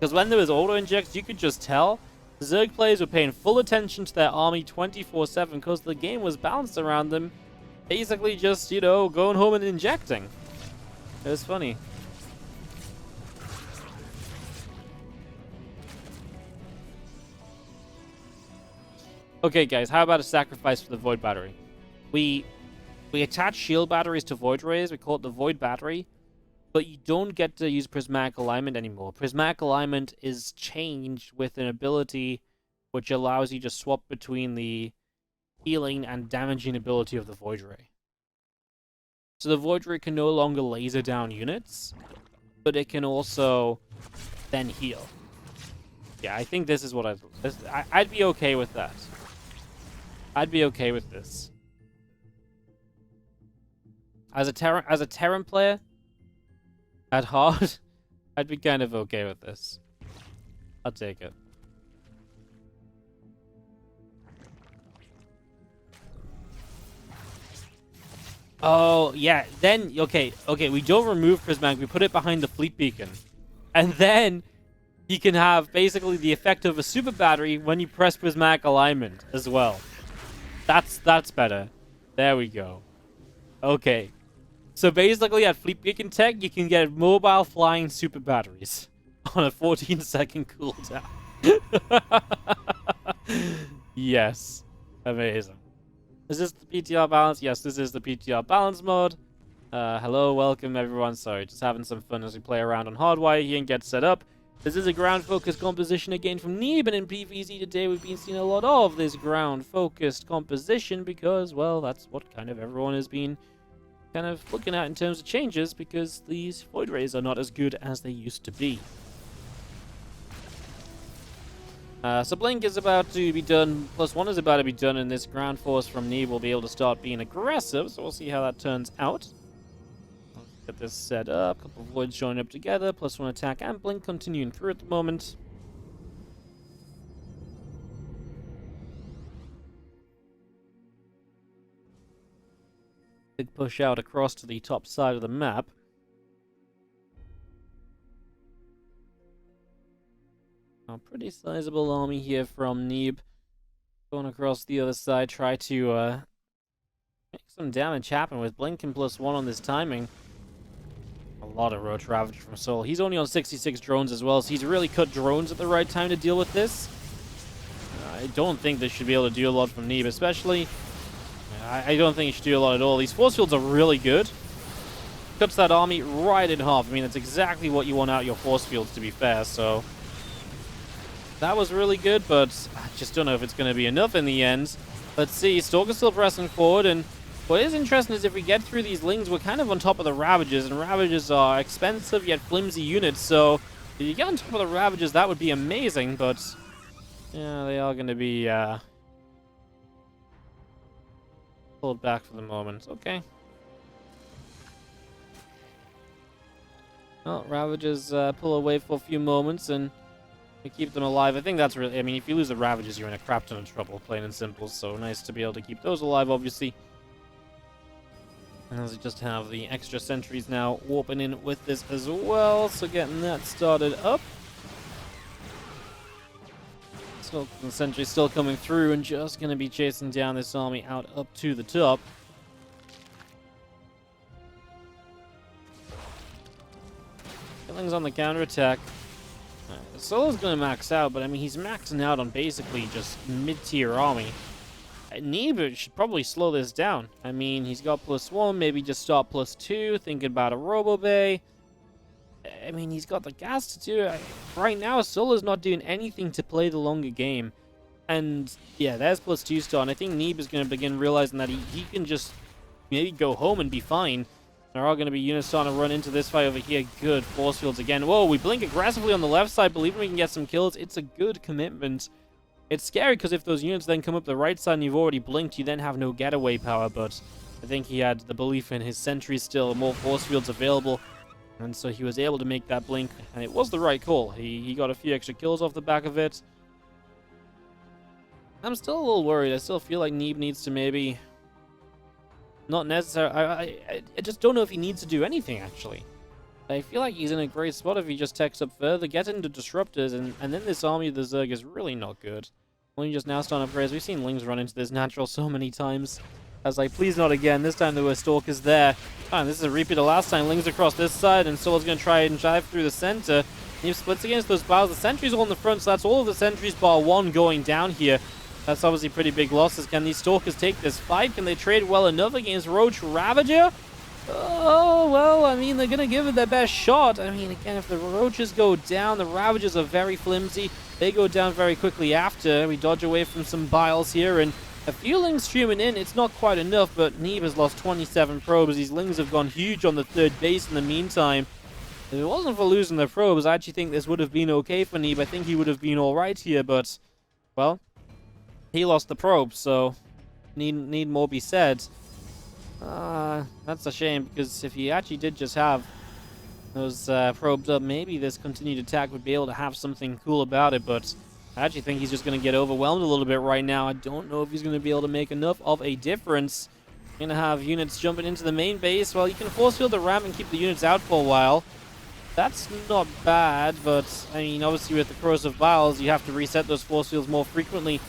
Because when there was auto injects, you could just tell the Zerg players were paying full attention to their army 24/7 because the game was balanced around them, basically just, you know, going home and injecting. It was funny. Okay, guys, how about a sacrifice for the Void battery? We attach shield batteries to Void Rays. We call it the Void battery. But you don't get to use prismatic alignment anymore. Prismatic alignment is changed with an ability which allows you to swap between the healing and damaging ability of the Void Ray. So the Void Ray can no longer laser down units, but it can also then heal. Yeah, I think this is what I'd be okay with that. I'd be okay with this. As a Terran player, at heart, I'd be kind of okay with this. I'll take it. Oh, yeah. Then, okay, we don't remove Prismatic. We put it behind the Fleet Beacon. And then you can have basically the effect of a super battery when you press Prismatic alignment as well. That's better. There we go. Okay. So basically at Fleet Beacon Tech, you can get mobile flying super batteries on a 14-second cooldown. Yes. Amazing. Is this the PTR balance? Yes, this is the PTR balance mode. Hello, welcome everyone. Sorry, just having some fun as we play around on Hardwire here and get set up. This is a ground-focused composition again from Neeb, and in PvZ today we've been seeing a lot of this ground-focused composition because, well, that's what kind of everyone has been kind of looking at in terms of changes because these Void Rays are not as good as they used to be. So Blink is about to be done, +1 is about to be done, and this ground force from Neeb will be able to start being aggressive, so we'll see how that turns out. Let's get this set up, a couple of voids joining up together, +1 attack and Blink continuing through at the moment. Big push out across to the top side of the map. A pretty sizable army here from Neeb. Going across the other side, try to make some damage happen with Blink and +1 on this timing. A lot of Roach Ravager from Soul. He's only on 66 drones as well, so he's really cut drones at the right time to deal with this. I don't think this should be able to do a lot from Neeb, especially. I don't think he should do a lot at all. These force fields are really good. Cuts that army right in half. I mean, that's exactly what you want out of your force fields, to be fair, so. That was really good, but I just don't know if it's going to be enough in the end. Let's see, Stalker's still pressing forward, and what is interesting is if we get through these Lings, we're kind of on top of the Ravagers, and Ravagers are expensive yet flimsy units, so if you get on top of the Ravagers, that would be amazing, but yeah, they are going to be pulled back for the moment. Okay. Well, Ravagers pull away for a few moments, and we keep them alive. I think that's really, I mean, if you lose the Ravagers, you're in a crap ton of trouble, plain and simple. So nice to be able to keep those alive, obviously. And as we just have the extra sentries now warping in with this as well. So getting that started up. So the sentry's still coming through and just going to be chasing down this army out up to the top. Killings on the counterattack. Solo's going to max out, but I mean, he's maxing out on basically just mid-tier army. Neeb should probably slow this down. I mean, he's got +1, maybe just stop +2, thinking about a Robo Bay. I mean, he's got the gas to do it. Right now, Solo's not doing anything to play the longer game. And yeah, there's +2 start, and I think Neeb is going to begin realizing that he can just maybe go home and be fine. There are going to be units starting to run into this fight over here. Good force fields again. Whoa, we blink aggressively on the left side, believing we can get some kills. It's a good commitment. It's scary because if those units then come up the right side and you've already blinked, you then have no getaway power. But I think he had the belief in his sentries still, more force fields available. And so he was able to make that blink. And it was the right call. He got a few extra kills off the back of it. I'm still a little worried. I still feel like Neeb needs to maybe... Not necessary. I just don't know if he needs to do anything, actually. I feel like he's in a great spot if he just techs up further, get into disruptors, and then this army of the Zerg is really not good. Only just now starting upgrades. We've seen Lings run into this natural so many times. I was like, please not again. This time there were Stalkers there. Oh, this is a repeat of last time. Lings across this side, and Solo's going to try and drive through the center. He splits against those piles. The sentries all in the front, so that's all of the sentries bar one going down here. That's obviously pretty big losses. Can these Stalkers take this fight? Can they trade well enough against Roach Ravager? Oh, well, I mean, they're going to give it their best shot. I mean, again, if the Roaches go down, the Ravagers are very flimsy. They go down very quickly after. We dodge away from some biles here, and a few Lings streaming in. It's not quite enough, but Neeb has lost 27 probes. These Lings have gone huge on the third base in the meantime. If it wasn't for losing the probes, I actually think this would have been okay for Neeb. I think he would have been all right here, but, well... He lost the probe, so need more be said. That's a shame, because if he actually did just have those probes up, maybe this continued attack would be able to have something cool about it, but I actually think he's just going to get overwhelmed a little bit right now. I don't know if he's going to be able to make enough of a difference. Going to have units jumping into the main base. Well, you can force field the ramp and keep the units out for a while. That's not bad, but, I mean, obviously with the corrosive biles, you have to reset those force fields more frequently.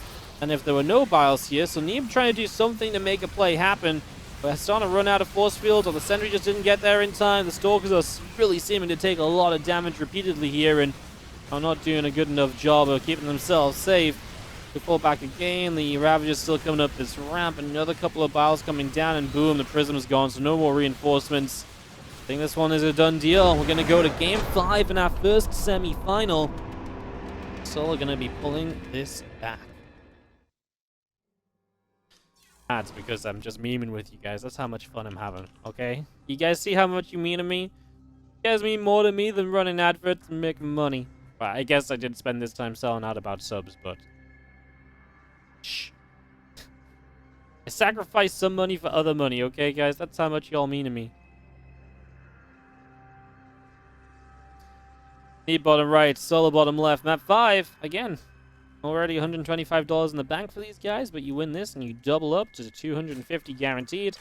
And if there were no biles here, so Neeb trying to do something to make a play happen. But starting to run out of force fields, or the sentry just didn't get there in time. The Stalkers are really seeming to take a lot of damage repeatedly here, and are not doing a good enough job of keeping themselves safe. They fall back again. The Ravager's still coming up this ramp, and another couple of biles coming down, and boom, the Prism's gone, so no more reinforcements. I think this one is a done deal. We're going to go to Game 5 in our first semi-final. So we're going to be pulling this back. That's because I'm just memeing with you guys. That's how much fun I'm having, okay? You guys see how much you mean to me? You guys mean more to me than running adverts and making money. But I guess I did spend this time selling out about subs, but... Shh. I sacrificed some money for other money, okay, guys? That's how much y'all mean to me. Neeb bottom right, solo bottom left. Map 5, again. Already $125 in the bank for these guys, but you win this and you double up to $250 guaranteed,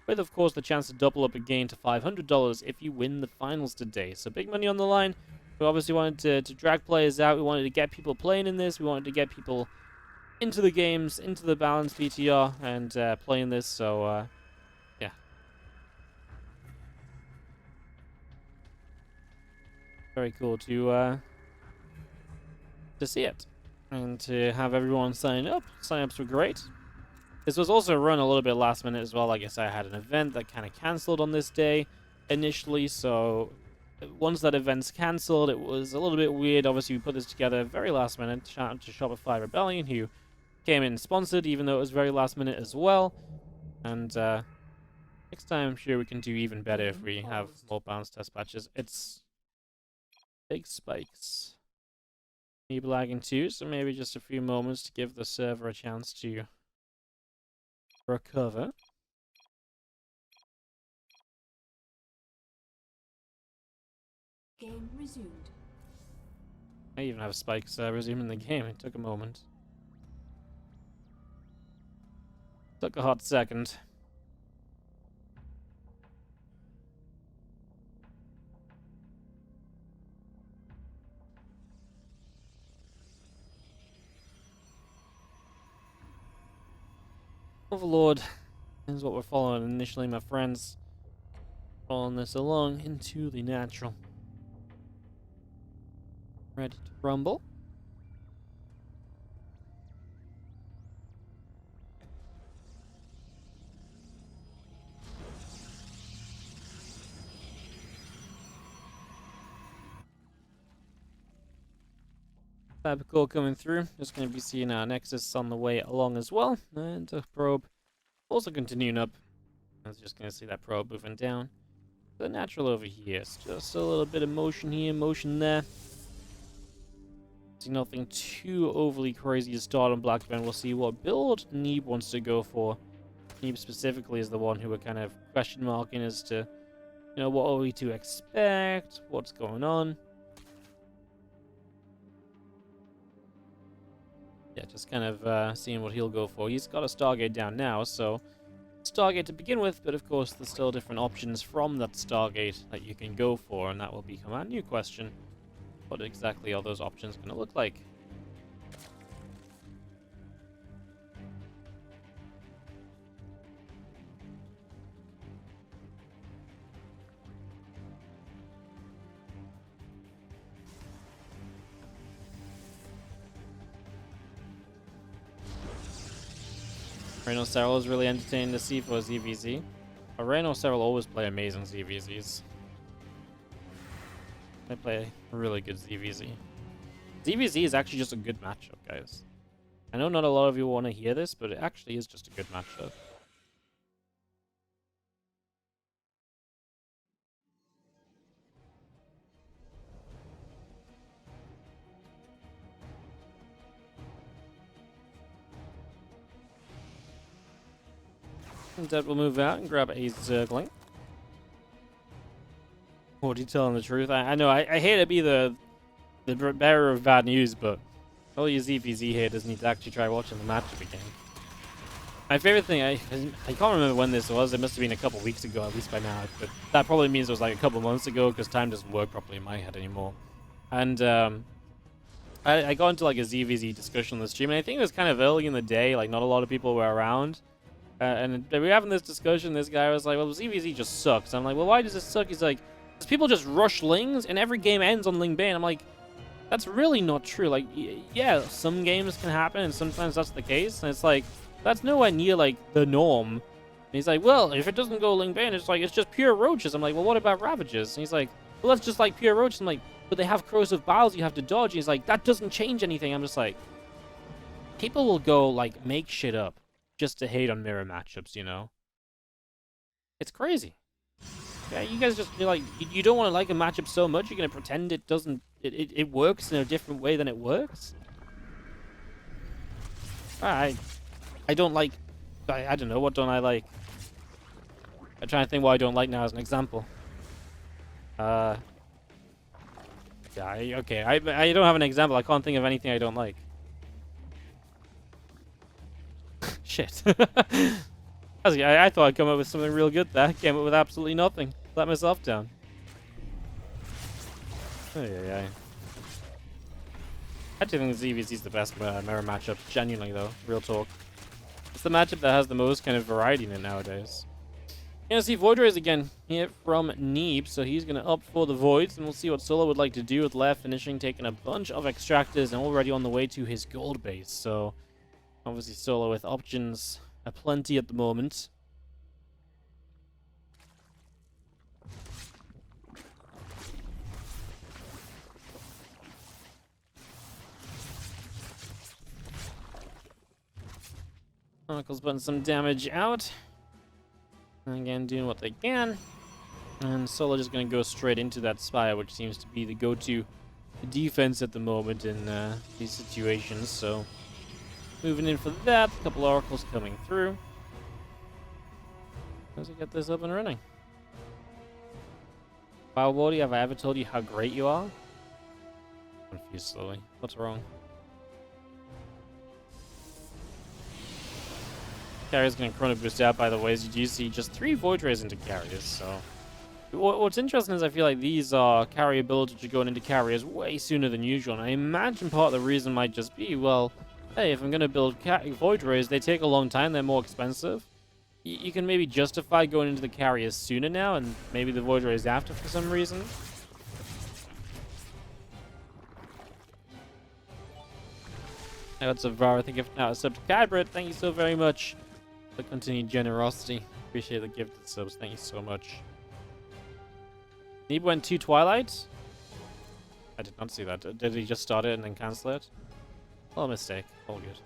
with, of course, the chance to double up again to $500 if you win the finals today. So big money on the line. We obviously wanted to drag players out. We wanted to get people playing in this. We wanted to get people into the games, into the Balance PTR, and playing this. So, yeah. Very cool to see it. And to have everyone sign up. Sign-ups were great. This was also run a little bit last minute as well. Like I said, I had an event that kind of cancelled on this day initially, so once that event's cancelled, it was a little bit weird. Obviously, we put this together very last minute. Shout out to Shopify Rebellion, who came in sponsored, even though it was very last minute as well. And next time, I'm sure we can do even better if we have more balance test patches. It's big spikes. Neeb lagging too, so maybe just a few moments to give the server a chance to recover. Game resumed. I even have spikes resuming the game. It took a moment. Took a hot second. Overlord is what we're following initially, my friends. Following this along into the natural. Ready to rumble. Fabrical coming through. Just going to be seeing our Nexus on the way along as well. And a probe also continuing up. I was just going to see that probe moving down. The natural over here. It's just a little bit of motion here, motion there. See nothing too overly crazy to start on Black Event. We'll see what build Neeb wants to go for. Neeb specifically is the one who we're kind of question marking as to, you know, what are we to expect? What's going on? Yeah, just kind of seeing what he'll go for. He's got a Stargate down now, so Stargate to begin with, but of course there's still different options from that Stargate that you can go for, and that will become our new question. What exactly are those options going to look like? Reno Cyril is really entertaining to see for ZvZ. Reno Cyril always play amazing ZvZs. They play really good ZvZ. ZvZ is actually just a good matchup, guys. I know not a lot of you want to hear this, but it actually is just a good matchup. And Dead will move out and grab a Zergling. What are you telling the truth? I know, I hate to be the bearer of bad news, but all you ZvZ haters need to actually try watching the matchup again. My favorite thing, I can't remember when this was. It must have been a couple weeks ago, at least by now. But that probably means it was like a couple months ago, because time doesn't work properly in my head anymore. And I got into like a ZvZ discussion on the stream, and I think it was kind of early in the day, like not a lot of people were around. And we were having this discussion. This guy was like, well, ZvZ just sucks. I'm like, well, why does it suck? He's like, because people just rush Lings, and every game ends on Ling Bane. I'm like, that's really not true. Like, yeah, some games can happen, and sometimes that's the case. And it's like, that's nowhere near, like, the norm. And he's like, well, if it doesn't go Ling Bane, it's like, it's just pure roaches. I'm like, well, what about Ravages? And he's like, well, that's just like pure roaches. I'm like, but they have corrosive biles you have to dodge. And he's like, that doesn't change anything. I'm just like, people will go, like, make shit up just to hate on mirror matchups, you know? It's crazy. Yeah, you guys just, you're like, you don't want to like a matchup so much, you're going to pretend it doesn't it works in a different way than it works. I don't like. I don't know, what don't I like? I'm trying to think what I don't like now as an example. Yeah, okay. I don't have an example. I can't think of anything I don't like. Shit. I thought I'd come up with something real good there. Came up with absolutely nothing. Let myself down. Oh, yeah. I do think ZvP is the best mirror matchup. Genuinely, though. Real talk. It's the matchup that has the most kind of variety in it nowadays. Gonna see Void Rays again here from Neeb, so he's gonna opt for the Voids, and we'll see what Solo would like to do with left finishing, taking a bunch of extractors and already on the way to his gold base. So obviously Solo with options aplenty at the moment. Chronicles putting some damage out. And again, doing what they can. And Solo just going to go straight into that Spire, which seems to be the go-to defense at the moment in these situations. So, moving in for that. A couple Oracles coming through. Let's get this up and running. Wow, Wardy, have I ever told you how great you are? Confused slowly. What's wrong? Carrier's going to Chrono Boost out, by the way, as you do see just 3 Void Rays into carriers, so... What's interesting is I feel like these are carrier builds which are going into carriers way sooner than usual, and I imagine part of the reason might just be, well, hey, if I'm going to build Void Rays, they take a long time, they're more expensive. You can maybe justify going into the carriers sooner now, and maybe the Void Rays after for some reason. That's a VAR, I think if now sub to Kybrit, thank you so very much. The continued generosity. Appreciate the gifted subs. Thank you so much. Neeb went 2 Twilight? I did not see that. Did he just start it and then cancel it? Oh, mistake. All good.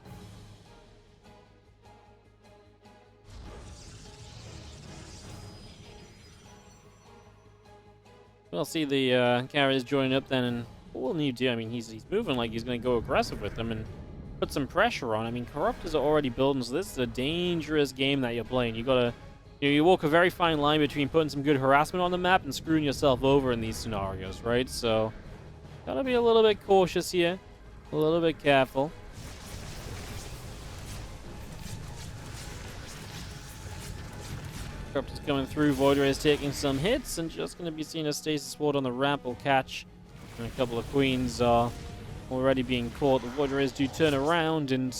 We'll see the carriers joining up then, and what will Neeb do? I mean, he's moving like he's going to go aggressive with them and put some pressure on. I mean, Corruptors are already building, so this is a dangerous game that you're playing. You gotta, you walk a very fine line between putting some good harassment on the map and screwing yourself over in these scenarios, right? So, gotta be a little bit cautious here, a little bit careful. Corruptors coming through, Void Ray is taking some hits, and just gonna be seeing a Stasis Ward on the ramp will catch, and a couple of Queens are already being caught. The Void Rays do turn around and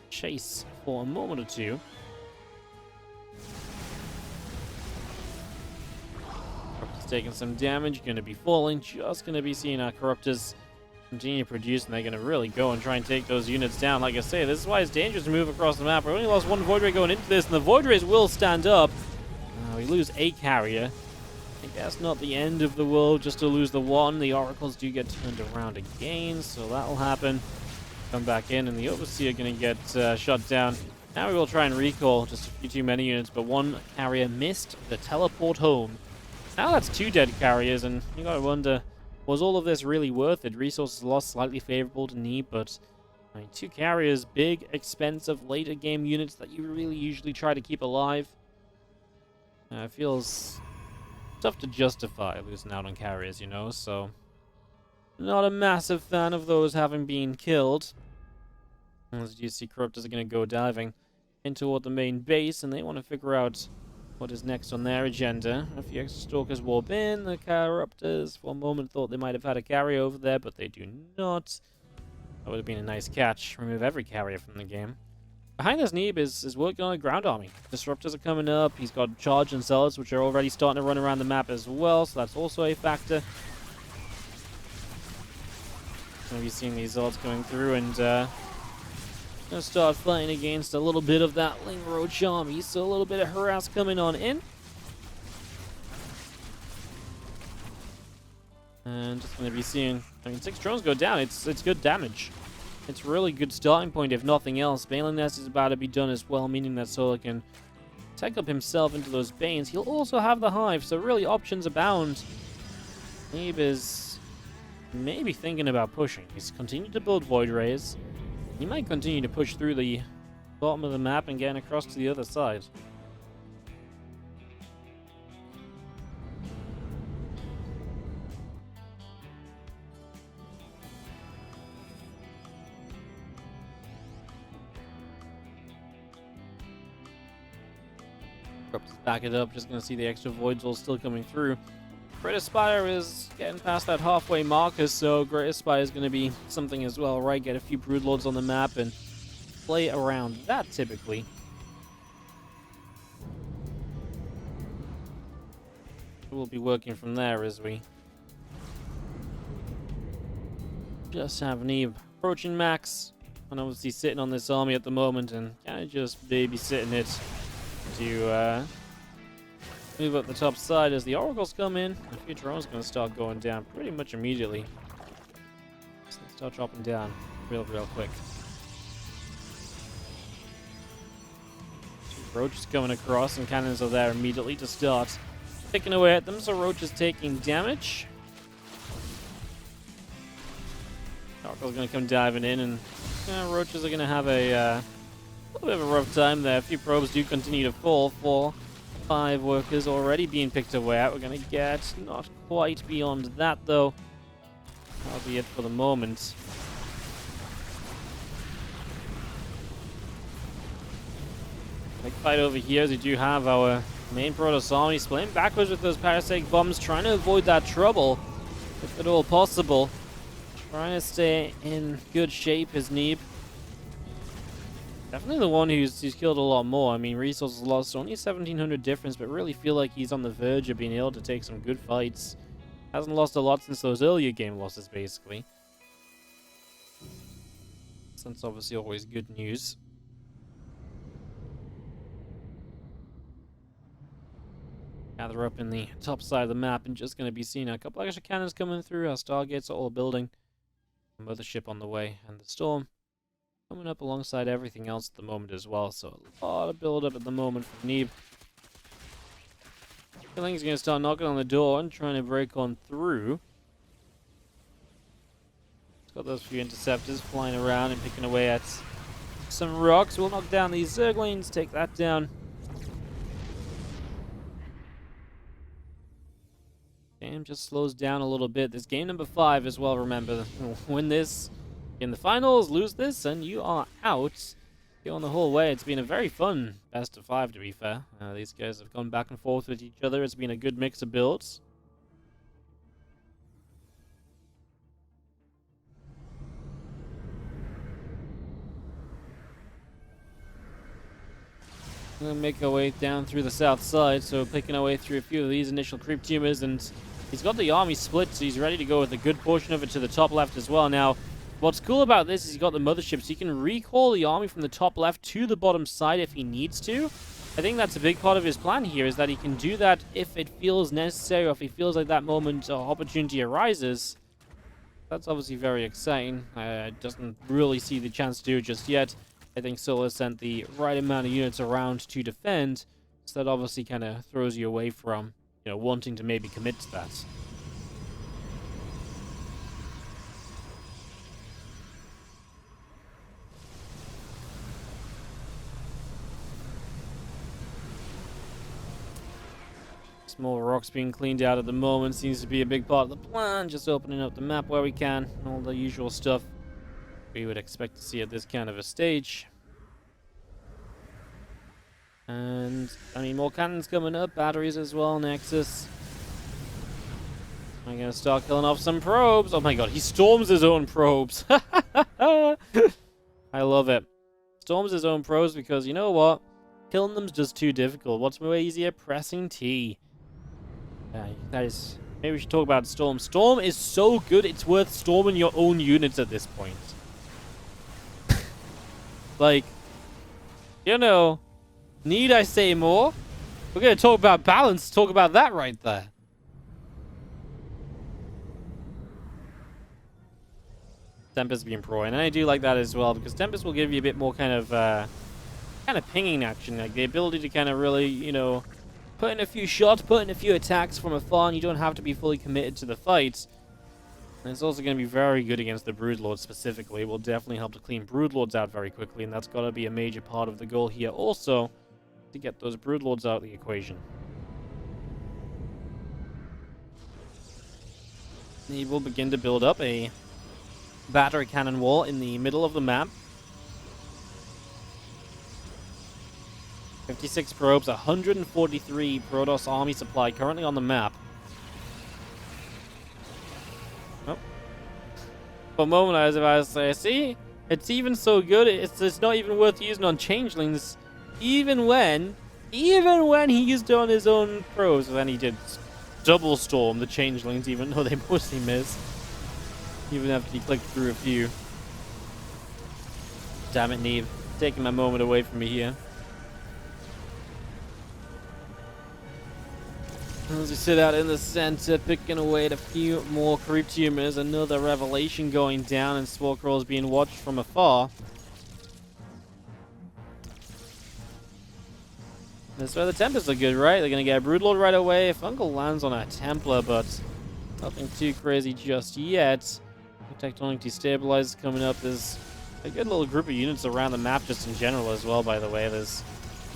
chase for a moment or two. Corruptors taking some damage, going to be falling. Just going to be seeing our Corruptors continue to produce, and they're going to really go and try and take those units down. Like I say, this is why it's dangerous to move across the map. We only lost 1 Void Ray going into this, and the Void Rays will stand up. We lose a carrier. I guess not the end of the world just to lose the 1. The Oracles do get turned around again, so that'll happen. Come back in, and the Overseer going to get shot down. Now we will try and recall just a few too many units, but 1 carrier missed the teleport home. Now that's 2 dead carriers, and you gotta wonder, was all of this really worth it? Resources lost slightly favorable to Neeb, but I mean, 2 carriers, big, expensive, later game units that you really usually try to keep alive. Feels tough to justify losing out on carriers, you know, so not a massive fan of those having been killed. As you see, Corruptors are going to go diving in toward the main base, and they want to figure out what is next on their agenda. A few extra Stalkers warp in. The Corruptors for a moment thought they might have had a carrier over there, but they do not. That would have been a nice catch. Remove every carrier from the game. Behind this, Neeb is working on a ground army. Disruptors are coming up. He's got Charge and Zealots, which are already starting to run around the map as well, so that's also a factor. Going to be seeing these Zealots going through and going to start fighting against a little bit of that Ling Roach army, so a little bit of harass coming on in. And just going to be seeing, I mean, 6 drones go down. It's good damage. It's a really good starting point, if nothing else. Balin Nest is about to be done as well, meaning that Solo can tech up himself into those Banes. He'll also have the Hive, so really options abound. Neeb is maybe thinking about pushing. He's continued to build Void Rays. He might continue to push through the bottom of the map and getting across to the other side. Back it up, just gonna see the extra voids all still coming through. Great Aspire is getting past that halfway marker, so Great Aspire is gonna be something as well, right? Get a few Broodlords on the map and play around that typically. We'll be working from there as we just have Neeb approaching max, and obviously sitting on this army at the moment and kind of just babysitting it to move up the top side as the oracles come in. The few drones going to start going down pretty much immediately. So they start dropping down real quick. Roach is coming across and cannons are there immediately to start picking away at them, so Roach is taking damage. Oracle's going to come diving in, and Roaches are going to have a little bit of a rough time there. A few probes do continue to fall. 4-5 workers already being picked away at. We're going to get not quite beyond that, though. That'll be it for the moment. Big fight over here as we do have our main Protoss army playing backwards with those parasitic bombs, trying to avoid that trouble, if at all possible. Trying to stay in good shape is Neeb. Definitely the one who's killed a lot more. I mean, resources lost, only 1,700 difference, but really feel like he's on the verge of being able to take some good fights. Hasn't lost a lot since those earlier game losses, basically. That's obviously always good news. Gather up in the top side of the map and just going to be seeing a couple extra cannons coming through. Our Stargates are all building. Mothership on the way, and the Storm coming up alongside everything else at the moment as well. So a lot of build up at the moment from Neeb. I think he's going to start knocking on the door and trying to break on through. He's got those few interceptors flying around and picking away at some rocks. We'll knock down these Zerglings, take that down. Game just slows down a little bit. This game number 5 as well, remember. Win this in the finals, lose this, and you are out. Going the whole way. It's been a very fun best of 5, to be fair. These guys have gone back and forth with each other. It's been a good mix of builds. We're going to make our way down through the south side, so picking our way through a few of these initial creep tumors, and he's got the army split, so he's ready to go with a good portion of it to the top left as well. Now, what's cool about this is he's got the mothership, so he can recall the army from the top left to the bottom side if he needs to. I think that's a big part of his plan here, is that he can do that if it feels necessary, or if he feels like that moment or opportunity arises. That's obviously very exciting. Doesn't really see the chance to do it just yet. I think Solar sent the right amount of units around to defend, so that obviously kind of throws you away from, you know, wanting to maybe commit to that. Small rocks being cleaned out at the moment seems to be a big part of the plan, just opening up the map where we can, all the usual stuff we would expect to see at this kind of a stage. And, I mean, more cannons coming up, batteries as well, Nexus. I'm gonna start killing off some probes. Oh my god, he storms his own probes. I love it. Storms his own probes because, you know what? Killing them's just too difficult. What's way easier? Pressing T. That is... Maybe we should talk about Storm. Storm is so good, it's worth storming your own units at this point. Like, you know, need I say more? We're going to talk about balance, talk about that right there. Tempest being pro, and I do like that as well, because Tempest will give you a bit more kind of pinging action, like the ability to kind of really, you know, put in a few shots, put in a few attacks from afar, and you don't have to be fully committed to the fight. And it's also going to be very good against the Broodlords specifically. It will definitely help to clean Broodlords out very quickly, and that's got to be a major part of the goal here also, to get those Broodlords out of the equation. He will begin to build up a battery cannon wall in the middle of the map. 56 probes, 143 Protoss army supply currently on the map. Oh. For a moment I was about to say, see, it's even so good, it's not even worth using on changelings, even when he used it on his own probes, and then he did double storm the changelings, even though they mostly miss. Even after he clicked through a few. Damn it, Neeb. Taking my moment away from me here. As we sit out in the center, picking away at a few more creep tumors, another revelation going down, and Spore Crawls being watched from afar. That's where the Tempests are good, right? They're going to get a Broodlord right away. Fungal lands on a Templar, but nothing too crazy just yet. Tectonic Destabilizer coming up. There's a good little group of units around the map just in general as well, by the way. There's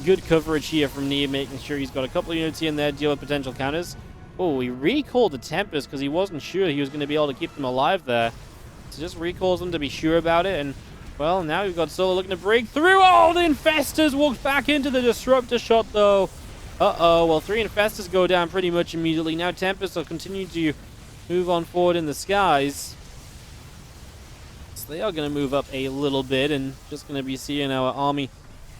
good coverage here from Neeb, making sure he's got a couple of units here and there to deal with potential counters. Oh, he recalled the Tempest because he wasn't sure he was going to be able to keep them alive there. So just recalls them to be sure about it, and well, now we've got Solo looking to break through. Oh, the Infestors walked back into the Disruptor shot, though. Uh-oh. Well, 3 Infestors go down pretty much immediately. Now Tempests will continue to move on forward in the skies. So they are going to move up a little bit, and just going to be seeing our army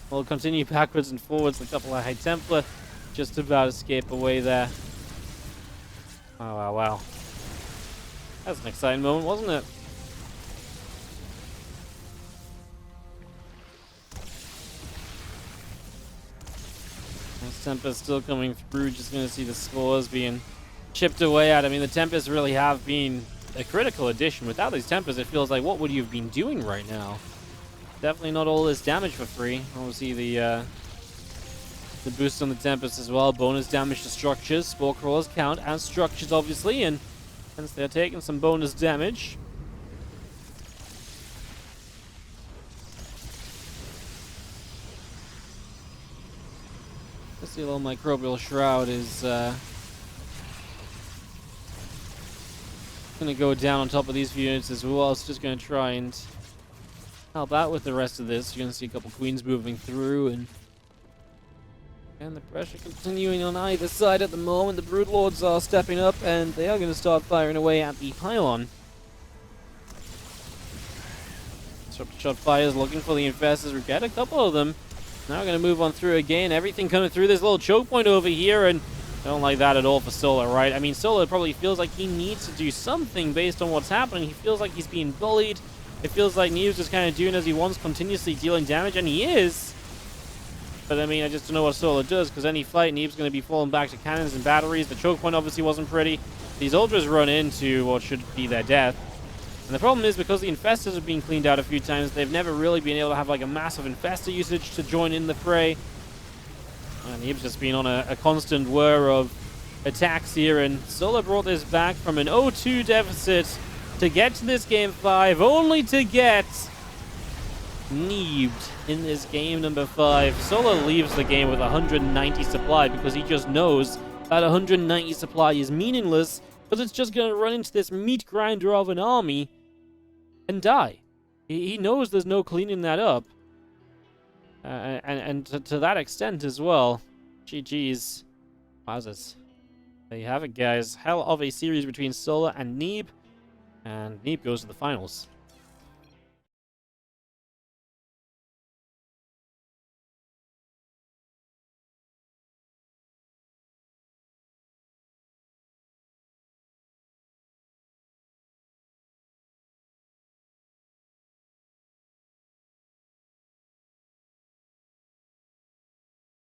will continue backwards and forwards. A couple of High Templar just about escape away there. Wow, wow, wow. That was an exciting moment, wasn't it? Tempest still coming through, just going to see the scores being chipped away at. I mean, the Tempests really have been a critical addition. Without these Tempests, it feels like, what would you have been doing right now? Definitely not all this damage for free. Obviously, the boost on the Tempest as well. Bonus damage to structures. Spore Crawlers count as structures, obviously, and hence they're taking some bonus damage. Let's see, a little Microbial Shroud is going to go down on top of these few units as well. It's just going to try and help out with the rest of this. You're going to see a couple Queens moving through, and the pressure continuing on either side at the moment. The Broodlords are stepping up, and they are going to start firing away at the pylon. Shot fires looking for the Infestors. We get a couple of them. Now we're going to move on through again. Everything coming through. This little choke point over here, and I don't like that at all for Solar, right? I mean, Solar probably feels like he needs to do something based on what's happening. He feels like he's being bullied. It feels like Neeb's just kind of doing as he wants, continuously dealing damage, and he is. But I mean, I just don't know what Solar does, because any fight, Neeb's going to be falling back to cannons and batteries. The choke point obviously wasn't pretty. These Ultras run into what should be their death. And the problem is, because the Infestors have been cleaned out a few times, they've never really been able to have like a massive Infestor usage to join in the fray. And Neeb's just been on a constant whir of attacks here, and Solar brought this back from an 0-2 deficit to get to this game 5, only to get Neebed in this game number 5. Solar leaves the game with 190 supply because he just knows that 190 supply is meaningless, because it's just going to run into this meat grinder of an army and die. He knows there's no cleaning that up. And to that extent as well. GG's. Wowzers. There you have it, guys. Hell of a series between Solar and Neeb. And Neeb goes to the finals.